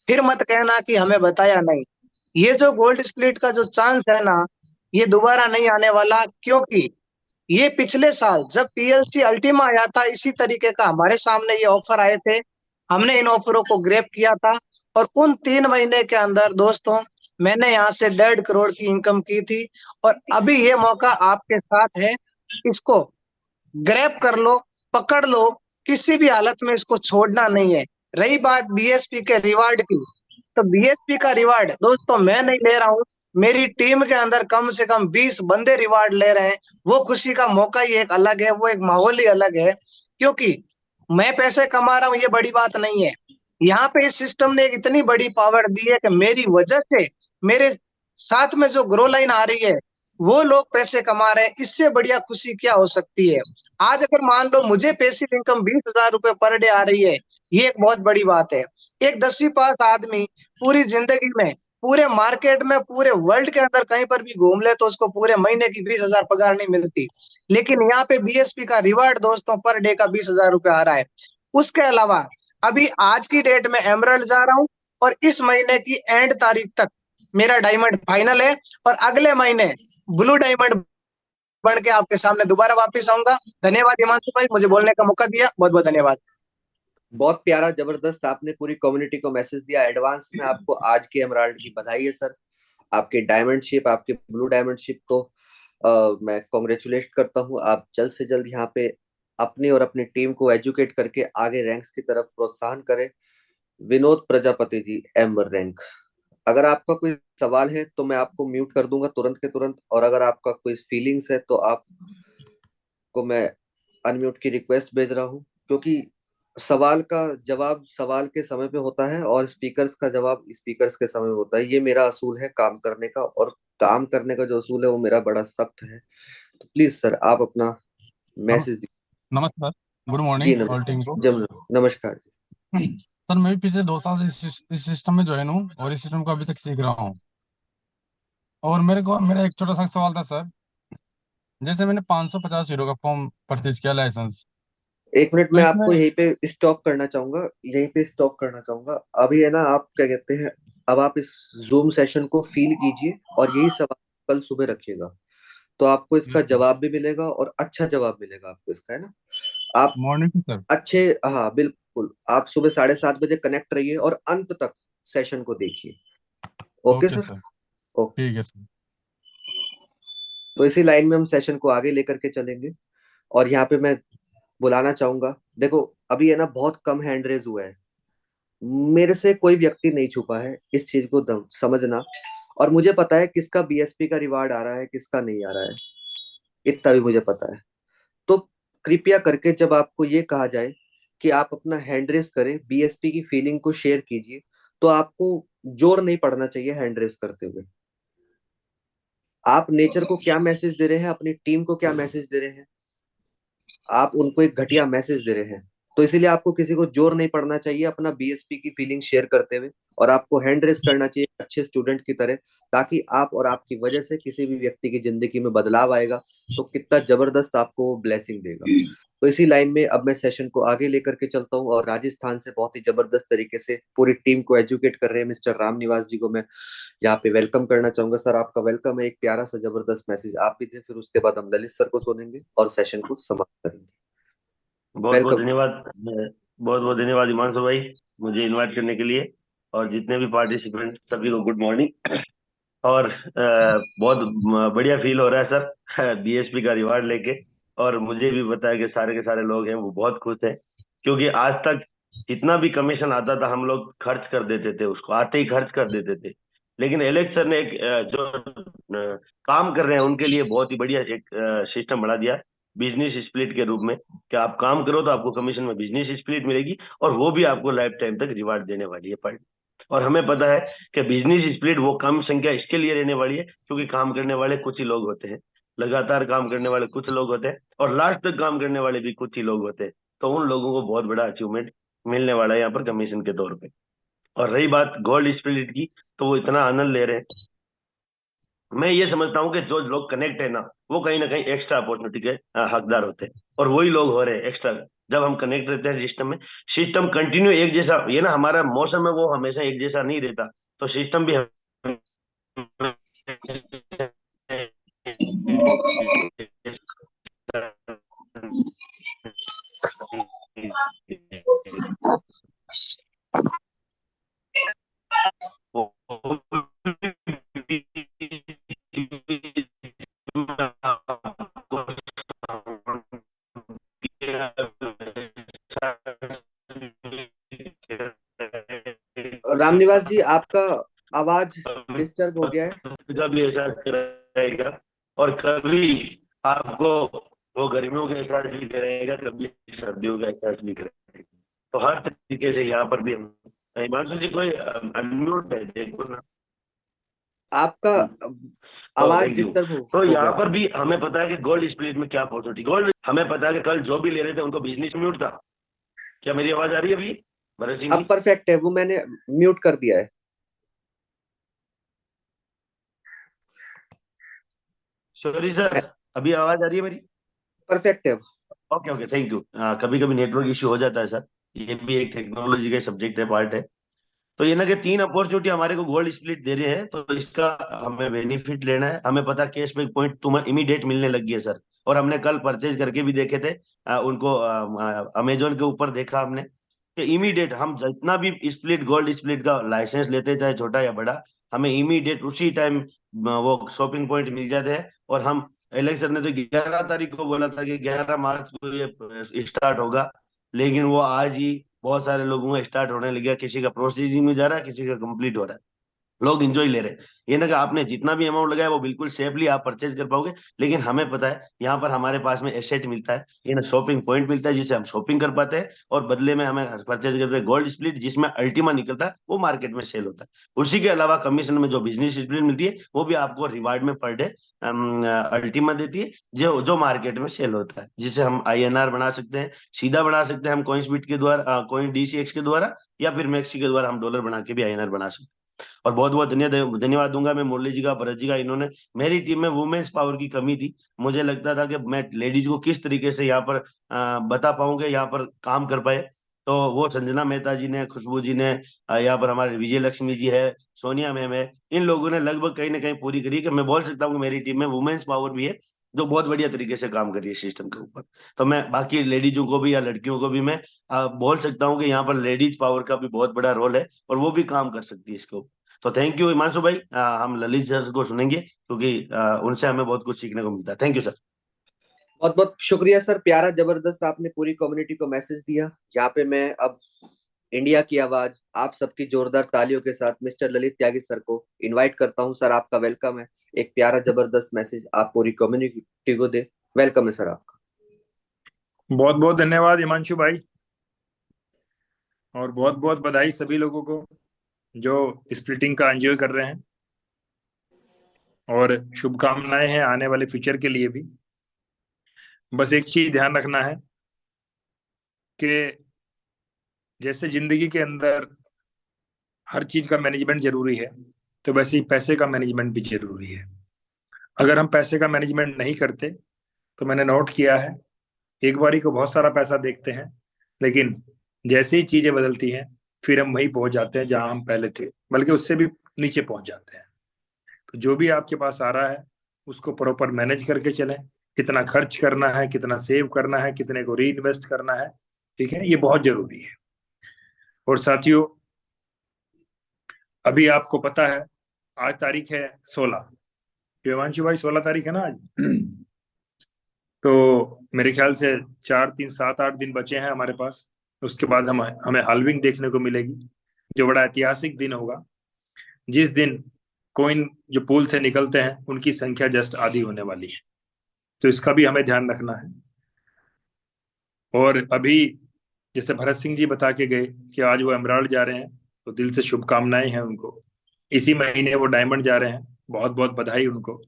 Speaker 19: फिर मत कहना कि हमें बताया नहीं। ये जो गोल्ड स्प्लिट का जो चांस है ना, ये दोबारा नहीं आने वाला, क्योंकि ये पिछले साल जब पीएलसी अल्टीमा आया था, इसी तरीके का हमारे सामने ये ऑफर आए थे, हमने इन ऑफरों को ग्रैब किया था और उन 3 महीने के अंदर दोस्तों मैंने यहाँ से 1.5 करोड़ की इनकम की थी। और अभी ये मौका आपके साथ है, इसको ग्रैब कर लो, पकड़ लो, किसी भी हालत में इसको छोड़ना नहीं है। रही बात बीएसपी के रिवार्ड की, तो बीएसपी का रिवार्ड दोस्तों मैं नहीं ले रहा हूँ, मेरी टीम के अंदर कम से कम 20 बंदे रिवार्ड ले रहे हैं। वो खुशी का मौका ही एक अलग है, वो एक माहौल ही अलग है, क्योंकि मैं पैसे कमा रहा हूँ ये बड़ी बात नहीं है। यहाँ पे इस सिस्टम ने एक इतनी बड़ी पावर दी है कि मेरी वजह से मेरे साथ में जो ग्रो लाइन आ रही है वो लोग पैसे कमा रहे हैं। इससे बढ़िया खुशी क्या हो सकती है। आज अगर मान लो मुझे पैसिव इनकम 20,000 रुपए पर डे आ रही है, ये एक बहुत बड़ी बात है। एक 10वीं पास आदमी पूरी जिंदगी में पूरे मार्केट में पूरे वर्ल्ड के अंदर कहीं पर भी घूम ले तो उसको पूरे महीने की 20,000 पगार नहीं मिलती, लेकिन यहाँ पे बीएसपी का रिवार्ड दोस्तों पर डे का 20,000 रुपए आ रहा है। उसके अलावा अभी आज की डेट में एमरल्ड जा रहा हूँ और इस महीने की एंड तारीख तक मेरा डायमंड फाइनल है और अगले महीने ब्लू डायमंड बन के आपके सामने दोबारा वापस आऊंगा। धन्यवाद हिमांशु भाई, मुझे बोलने का मौका दिया, बहुत बहुत धन्यवाद।
Speaker 3: बहुत प्यारा, जबरदस्त, आपने पूरी कम्युनिटी को मैसेज दिया। एडवांस में आपको आज के एमराल्ड की बधाई है सर। आपके डायमंडशिप, आपके ब्लू डायमंडशिप को मैं कॉन्ग्रेचुलेट करता हूँ। आप जल्द से जल्द यहाँ पे अपनी और अपनी टीम को एजुकेट करके आगे रैंक्स की तरफ प्रोत्साहन करें। Vinod Prajapati ji, amber rank. अगर आपका कोई सवाल है तो मैं आपको म्यूट कर दूंगा तुरंत के तुरंत, और अगर आपका कोई फीलिंग्स है तो आप को मैं अनम्यूट की रिक्वेस्ट भेज रहा हूँ, क्योंकि सवाल का जवाब सवाल के समय पे होता है और स्पीकर्स का जवाब स्पीकर्स के समय होता है। ये मेरा असूल है काम करने का, और काम करने का जो असूल है वो मेरा बड़ा सख्त है। तो प्लीज सर आप अपना मैसेज दीजिए।
Speaker 20: नमस्कार, गुड
Speaker 3: जी
Speaker 20: मॉर्निंग ऑल टीम को।
Speaker 3: नमस्कार जी।
Speaker 20: सर मैं भी पिछले 2 साल से इस सिस्टम में ज्वाइन हूँ और इस सिस्टम को अभी तक सीख रहा हूँ। और मेरा एक छोटा सा सवाल था सर। जैसे मैंने 550 यूरो का फॉर्म परचेज किया लाइसेंस,
Speaker 3: एक मिनट
Speaker 20: तो
Speaker 3: मैं
Speaker 20: इसमें
Speaker 3: आपको यहीं पे स्टॉप करना चाहूंगा, यहीं पे स्टॉप करना चाहूंगा। अभी है ना, आप क्या कहते हैं, अब आप इस जूम सेशन को फील कीजिए और यही सवाल कल सुबह रखिएगा, तो आपको इसका जवाब भी मिलेगा और अच्छा जवाब मिलेगा आपको इसका, है ना। आप
Speaker 20: मॉर्निंग सर।
Speaker 3: अच्छे, हाँ बिल्कुल, आप सुबह 7:30 बजे कनेक्ट रहिए और अंत तक सेशन को देखिए। Okay
Speaker 20: okay
Speaker 3: sir,
Speaker 20: sir,
Speaker 3: okay.
Speaker 20: ठीक है सर।
Speaker 3: तो इसी लाइन में हम सेशन को आगे लेकर के चलेंगे। और यहाँ पे मैं बुलाना चाहूंगा, देखो अभी है ना बहुत कम हैंड रेज हुआ है, मेरे से कोई व्यक्ति नहीं छुपा है, इस चीज को समझना। और मुझे पता है किसका बीएसपी का रिवार्ड आ रहा है, किसका नहीं आ रहा है, इतना भी मुझे पता है। तो कृपया करके जब आपको ये कहा जाए कि आप अपना हैंड रेस करें, बीएसपी की फीलिंग को शेयर कीजिए, तो आपको जोर नहीं पड़ना चाहिए हैंड रेस करते हुए। आप नेचर को क्या मैसेज दे रहे हैं, अपनी टीम को क्या मैसेज दे रहे हैं, आप उनको एक घटिया मैसेज दे रहे हैं। तो इसीलिए आपको किसी को जोर नहीं पड़ना चाहिए अपना बीएसपी की फीलिंग शेयर करते हुए, और आपको हैंड रेस करना चाहिए अच्छे स्टूडेंट की तरह, ताकि आप और आपकी वजह से किसी भी व्यक्ति की जिंदगी में बदलाव आएगा तो कितना जबरदस्त आपको वो ब्लेसिंग देगा। तो इसी लाइन में अब मैं सेशन को आगे लेकर के चलता हूँ, और राजस्थान से बहुत ही जबरदस्त तरीके से पूरी टीम को एजुकेट कर रहे हैं मिस्टर राम निवास जी को मैं यहाँ पे वेलकम करना चाहूंगा। सर आपका वेलकम है, एक प्यारा सा जबरदस्त मैसेज आप भी दें, फिर उसके बाद हम ललित सर को सुनेंगे और सेशन को समाप्त करेंगे।
Speaker 21: बहुत बहुत धन्यवाद, बहुत बहुत धन्यवाद हिमांशु भाई मुझे इनवाइट करने के लिए, और जितने भी पार्टिसिपेंट सभी को गुड मॉर्निंग। और बहुत बढ़िया फील हो रहा है सर बीएसपी का रिवार्ड लेके, और मुझे भी बताया कि सारे के सारे लोग हैं वो बहुत खुश हैं, क्योंकि आज तक जितना भी कमीशन आता था हम लोग खर्च कर देते थे, उसको आते ही खर्च कर देते थे। लेकिन एलेक्स सर ने एक जो काम कर रहे हैं उनके लिए बहुत ही बढ़िया एक सिस्टम बना दिया। बिजनेस स्प्लिट के रूप में, कि आप काम करो तो आपको कमीशन में बिजनेस स्प्लिट मिलेगी, और वो भी आपको लाइफ टाइम तक रिवार्ड देने वाली है पर। और हमें पता है कि बिजनेस स्प्लिट वो कम संख्या इसके लिए रहने वाली है क्योंकि काम करने वाले कुछ ही लोग होते हैं, लगातार काम करने वाले कुछ लोग होते हैं, और लास्ट तक काम करने वाले भी कुछ ही लोग होते हैं। तो उन लोगों को बहुत बड़ा अचीवमेंट मिलने वाला है यहाँ पर कमीशन के तौर पे। और रही बात गोल्ड स्पिरिट की, तो वो इतना आनंद ले रहे हैं। मैं ये समझता हूँ कि जो लोग कनेक्ट है ना, वो कहीं ना कहीं एक्स्ट्रा अपॉर्चुनिटी के हकदार होते हैं, और वही लोग हो रहे हैं एक्स्ट्रा। जब हम कनेक्ट रहते हैं सिस्टम में, सिस्टम कंटिन्यू एक जैसा, ये ना हमारा मौसम है वो हमेशा एक जैसा नहीं रहता, तो सिस्टम भी
Speaker 3: रामनिवास जी, आपका आवाज डिस्टर्ब हो गया है।
Speaker 21: कभी एहसास कराएगा, और कभी आपको वो गर्मियों का एहसास भी कराएगा, कभी सर्दियों का एहसास भी कराएगा। तो हर तरीके से यहाँ पर भी हम, हिमांशु जी कोई अनम्यूट है, देखो ना
Speaker 3: आपका आवाज डिस्टर्ब हो
Speaker 21: तो यहाँ पर भी हमें पता है कि गोल्ड स्पिरिट में क्या अपॉर्चुनिटी। गोल्ड हमें पता है कि कल जो भी ले रहे थे उनको बिजनेस म्यूट था। क्या मेरी आवाज आ रही है अभी भरत सिंह जी?
Speaker 3: अब परफेक्ट है, वो मैंने म्यूट कर दिया है।
Speaker 21: सॉरी सर, अभी आवाज आ रही है मेरी?
Speaker 3: परफेक्ट है।
Speaker 21: Okay okay, thank you. कभी कभी नेटवर्क इश्यू हो जाता है सर, ये भी एक टेक्नोलॉजी का सब्जेक्ट है, पार्ट है। तो ये ना कि 3 अपॉर्चुनिटी हमारे को गोल्ड स्प्लिट दे रहे हैं, तो इसका हमें बेनिफिट लेना है। हमें पता कैशबैक पॉइंट तुम्हें इमीडिएट मिलने लग गया सर, और हमने कल परचेज करके भी देखे थे उनको, अमेजोन के ऊपर देखा हमने कि इमीडिएट हम जितना भी स्प्लिट गोल्ड स्प्लिट का लाइसेंस लेते हैं, चाहे छोटा या बड़ा, हमें इमीडिएट उसी टाइम वो शॉपिंग पॉइंट मिल जाते हैं। और हम, एलेक्स सर ने तो 11 तारीख को बोला था कि 11 मार्च को ये स्टार्ट होगा, लेकिन वो आज ही बहुत सारे लोगों का स्टार्ट होने लग गया। किसी का प्रोसेसिंग में जा रहा है, किसी का कंप्लीट हो रहा है, लोग एंजॉय ले रहे हैं। ये ना कि आपने जितना भी अमाउंट लगाया वो बिल्कुल सेफली आप परचेज कर पाओगे, लेकिन हमें पता है यहाँ पर हमारे पास में एसेट मिलता है, ये ना शॉपिंग पॉइंट मिलता है जिससे हम शॉपिंग कर पाते हैं, और बदले में हमें परचेज करते हैं गोल्ड स्प्लिट जिसमें अल्टीमा निकलता है, वो मार्केट में सेल होता है। उसी के अलावा कमीशन में जो बिजनेस स्प्लिट मिलती है वो भी आपको रिवार्ड में पर डे अल्टीमा देती है, जो जो मार्केट में सेल होता है, जिसे हम INR बना सकते हैं, सीधा बना सकते हैं हम कॉइन्सबिट के द्वारा, कॉइन DCX के द्वारा, या फिर मैक्सी के द्वारा हम डॉलर बना के भी INR बना सकते हैं। और बहुत बहुत धन्यवाद दूंगा मैं मुरली जी का, भरत जी का। इन्होंने, मेरी टीम में वुमेन्स पावर की कमी थी, मुझे लगता था कि मैं लेडीज को किस तरीके से यहाँ पर बता पाऊंगा, यहाँ पर काम कर पाए। तो वो संजना मेहता जी ने, खुशबू जी ने, यहाँ पर हमारे विजय लक्ष्मी जी है, सोनिया मैम है, इन लोगों ने लगभग कहीं ना कहीं पूरी करी कि मैं बोल सकता हूँ कि मेरी टीम में वुमेन्स पावर भी है जो बहुत बढ़िया तरीके से काम कर रही है सिस्टम के ऊपर। तो मैं बाकी लेडीजों को भी या लड़कियों को भी मैं बोल सकता हूँ कि यहाँ पर लेडीज पावर का भी बहुत बड़ा रोल है, और वो भी काम कर सकती है इसके ऊपर। तो थैंक यू हिमांशु भाई, हम ललित सर को सुनेंगे क्योंकि उनसे हमें बहुत कुछ सीखने को मिलता है। Thank you sir.
Speaker 3: बहुत बहुत शुक्रिया सर, प्यारा जबरदस्त आपने पूरी कम्युनिटी को मैसेज दिया। यहाँ पे मैं अब इंडिया की आवाज आप सबकी जोरदार तालियों के साथ मिस्टर ललित त्यागी सर को इनवाइट करता हूँ। सर आपका वेलकम है, एक प्यारा जबरदस्त मैसेज आप पूरी कम्युनिटी को दे। वेलकम है सर आपका।
Speaker 2: बहुत बहुत धन्यवाद हिमांशु भाई, और बहुत बहुत बधाई सभी लोगों को जो स्प्लिटिंग का एंजॉय कर रहे हैं, और शुभकामनाएं हैं आने वाले फ्यूचर के लिए भी। बस एक चीज ध्यान रखना है कि जैसे जिंदगी के अंदर हर चीज का मैनेजमेंट जरूरी है, तो वैसे ही पैसे का मैनेजमेंट भी जरूरी है। अगर हम पैसे का मैनेजमेंट नहीं करते, तो मैंने नोट किया है एक बारी को बहुत सारा पैसा देखते हैं, लेकिन जैसे ही चीजें बदलती हैं फिर हम वहीं पहुंच जाते हैं जहां हम पहले थे, बल्कि उससे भी नीचे पहुंच जाते हैं। तो जो भी आपके पास आ रहा है उसको प्रॉपर मैनेज करके चलें, कितना खर्च करना है, कितना सेव करना है, कितने को री इन्वेस्ट करना है, ठीक है, ये बहुत जरूरी है। और साथियों, अभी आपको पता है आज तारीख है 16, हिमांशु भाई 16 तारीख है ना आज। तो मेरे ख्याल से 4, 3, 7, 8 दिन बचे हैं हमारे पास। उसके बाद हमें हाल्विंग देखने को मिलेगी, जो बड़ा ऐतिहासिक दिन होगा, जिस दिन कॉइन जो पूल से निकलते हैं उनकी संख्या जस्ट आधी होने वाली है। तो इसका भी हमें ध्यान रखना है। और अभी जैसे भरत सिंह जी बता के गए कि आज वो एमराल्ड जा रहे हैं, तो दिल से शुभकामनाएं हैं उनको। इसी महीने वो डायमंड जा रहे हैं, बहुत बहुत बधाई उनको।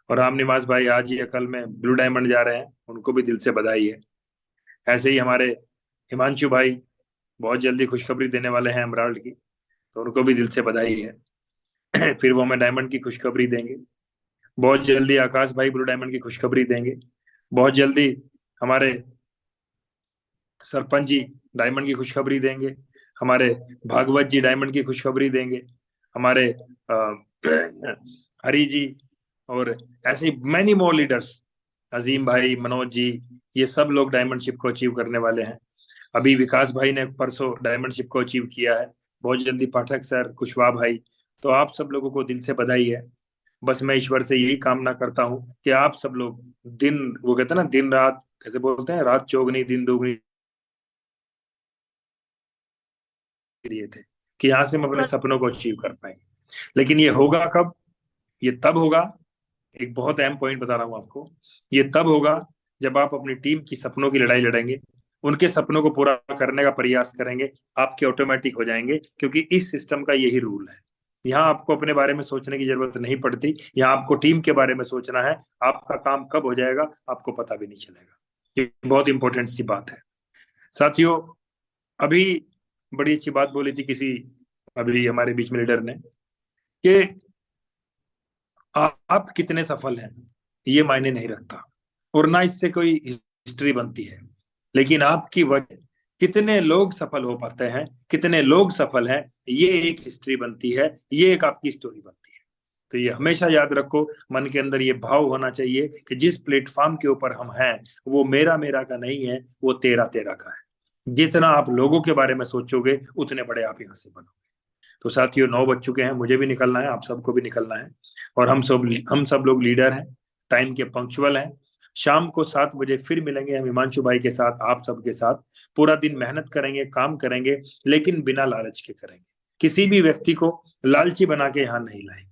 Speaker 2: और राम निवास भाई आज या कल में ब्लू डायमंड जा रहे हैं, उनको भी दिल से बधाई है। ऐसे ही हमारे हिमांशु भाई बहुत जल्दी खुशखबरी देने वाले हैं एमराल्ड की, तो उनको भी दिल से बधाई है। फिर वो हमें डायमंड की खुशखबरी देंगे। बहुत जल्दी आकाश भाई ब्लू डायमंड की खुशखबरी देंगे। बहुत जल्दी हमारे सरपंच जी डायमंड की खुशखबरी देंगे। हमारे भागवत जी डायमंड की खुशखबरी देंगे। हमारे हरी जी और ऐसे मैनी मोर लीडर्स, अजीम भाई, मनोज जी, ये सब लोग डायमंडशिप को अचीव करने वाले हैं। अभी विकास भाई ने परसों डायमंडशिप को अचीव किया है। बहुत जल्दी पाठक सर, कुशवाहा भाई, तो आप सब लोगों को दिल से बधाई है। बस मैं ईश्वर से यही कामना करता हूँ कि आप सब लोग दिन, वो कहते हैं ना, दिन रात, कैसे बोलते हैं, रात चौगनी दिन दोगुनी लिए थे कि यहाँ से हम अपने सपनों को अचीव कर पाएंगे। लेकिन ये होगा कब? ये तब होगा, एक बहुत अहम पॉइंट बता रहा हूँ आपको, ये तब होगा जब आप अपनी टीम की सपनों की लड़ाई लड़ेंगे, उनके सपनों को पूरा करने का प्रयास करेंगे, आपके ऑटोमेटिक हो जाएंगे, क्योंकि इस सिस्टम का यही रूल है। यहाँ आपको अपने बारे में सोचने की जरूरत नहीं पड़ती, यहाँ आपको टीम के बारे में सोचना है। आपका काम कब हो जाएगा आपको पता भी नहीं चलेगा। ये बहुत इंपॉर्टेंट सी बात है साथियों। अभी बड़ी अच्छी बात बोली थी किसी, अभी हमारे बीच में लीडर ने, कि आप कितने सफल हैं ये मायने नहीं रखता, और ना इससे कोई हिस्ट्री बनती है, लेकिन आपकी वजह कितने लोग सफल हो पाते हैं, कितने लोग सफल हैं, ये एक हिस्ट्री बनती है, ये एक आपकी स्टोरी बनती है। तो ये हमेशा याद रखो, मन के अंदर ये भाव होना चाहिए कि जिस प्लेटफॉर्म के ऊपर हम हैं वो मेरा मेरा का नहीं है, वो तेरा तेरा का है। जितना आप लोगों के बारे में सोचोगे उतने बड़े आप यहाँ से बनोगे। तो साथियों 9 बज चुके हैं, मुझे भी निकलना है, आप सबको भी निकलना है, और हम सब लोग लीडर हैं, टाइम के पंक्चुअल हैं। शाम को 7 बजे फिर मिलेंगे हम हिमांशु भाई के साथ, आप सबके साथ। पूरा दिन मेहनत करेंगे, काम करेंगे, लेकिन बिना लालच के करेंगे। किसी भी व्यक्ति को लालची बना के यहाँ नहीं लाएंगे।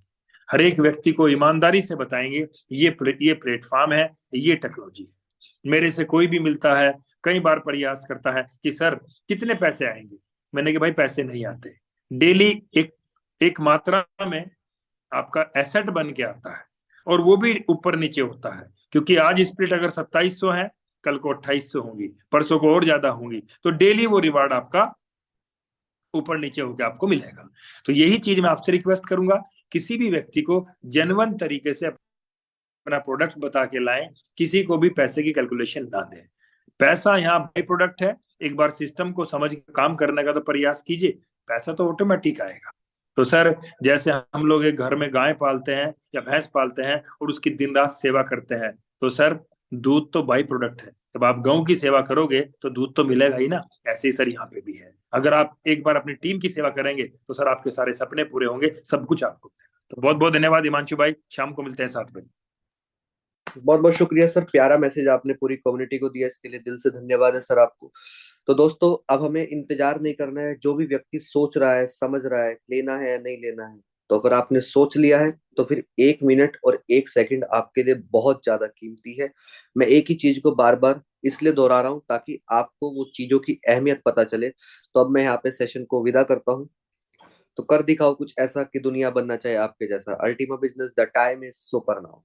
Speaker 2: हर एक व्यक्ति को ईमानदारी से बताएंगे ये प्लेटफॉर्म है, ये टेक्नोलॉजी है। मेरे से कोई भी मिलता है, कई बार प्रयास करता है कि सर कितने पैसे आएंगे, मैंने कहा भाई पैसे नहीं आते, डेली एक मात्रा में आपका एसेट बन के आता है, और वो भी ऊपर नीचे होता है, क्योंकि आज स्प्लिट अगर 2700 है, कल को 2800 होंगी, परसों को और ज्यादा होंगी, तो डेली वो रिवार्ड आपका ऊपर नीचे होकर आपको मिलेगा। तो यही चीज मैं आपसे रिक्वेस्ट करूंगा, किसी भी व्यक्ति को जेन्युइन तरीके से अपना प्रोडक्ट बता के लाएं, किसी को भी पैसे की कैलकुलेशन ना दें। पैसा यहाँ बाई प्रोडक्ट है, एक बार सिस्टम को समझ के काम करने का तो प्रयास कीजिए, पैसा तो ऑटोमेटिक आएगा। तो सर जैसे हम लोग एक घर में गाय पालते हैं या भैंस पालते हैं और उसकी दिन रात सेवा करते हैं, तो सर दूध तो बाई प्रोडक्ट है, जब आप गौ की सेवा करोगे तो दूध तो मिलेगा ही ना। ऐसे ही सर यहाँ पे भी है, अगर आप एक बार अपनी टीम की सेवा करेंगे तो सर आपके सारे सपने पूरे होंगे, सब कुछ आपको मिलेगा। तो बहुत बहुत धन्यवाद हिमांशु भाई, शाम को मिलते हैं 7 बजे।
Speaker 3: बहुत बहुत शुक्रिया सर, प्यारा मैसेज आपने पूरी कम्युनिटी को दिया, इसके लिए दिल से धन्यवाद है सर आपको। तो दोस्तों अब हमें इंतजार नहीं करना है, जो भी व्यक्ति सोच रहा है, समझ रहा है लेना है या नहीं लेना है, तो अगर आपने सोच लिया है तो फिर 1 मिनट और 1 सेकंड आपके लिए बहुत ज्यादा कीमती है। मैं एक ही चीज को बार बार इसलिए दोहरा रहा हूँ ताकि आपको वो चीजों की अहमियत पता चले। तो अब मैं यहाँ पे सेशन को विदा करता हूँ। तो कर दिखाओ कुछ ऐसा कि दुनिया बनना चाहे आपके जैसा। Ultima business, the time is super now.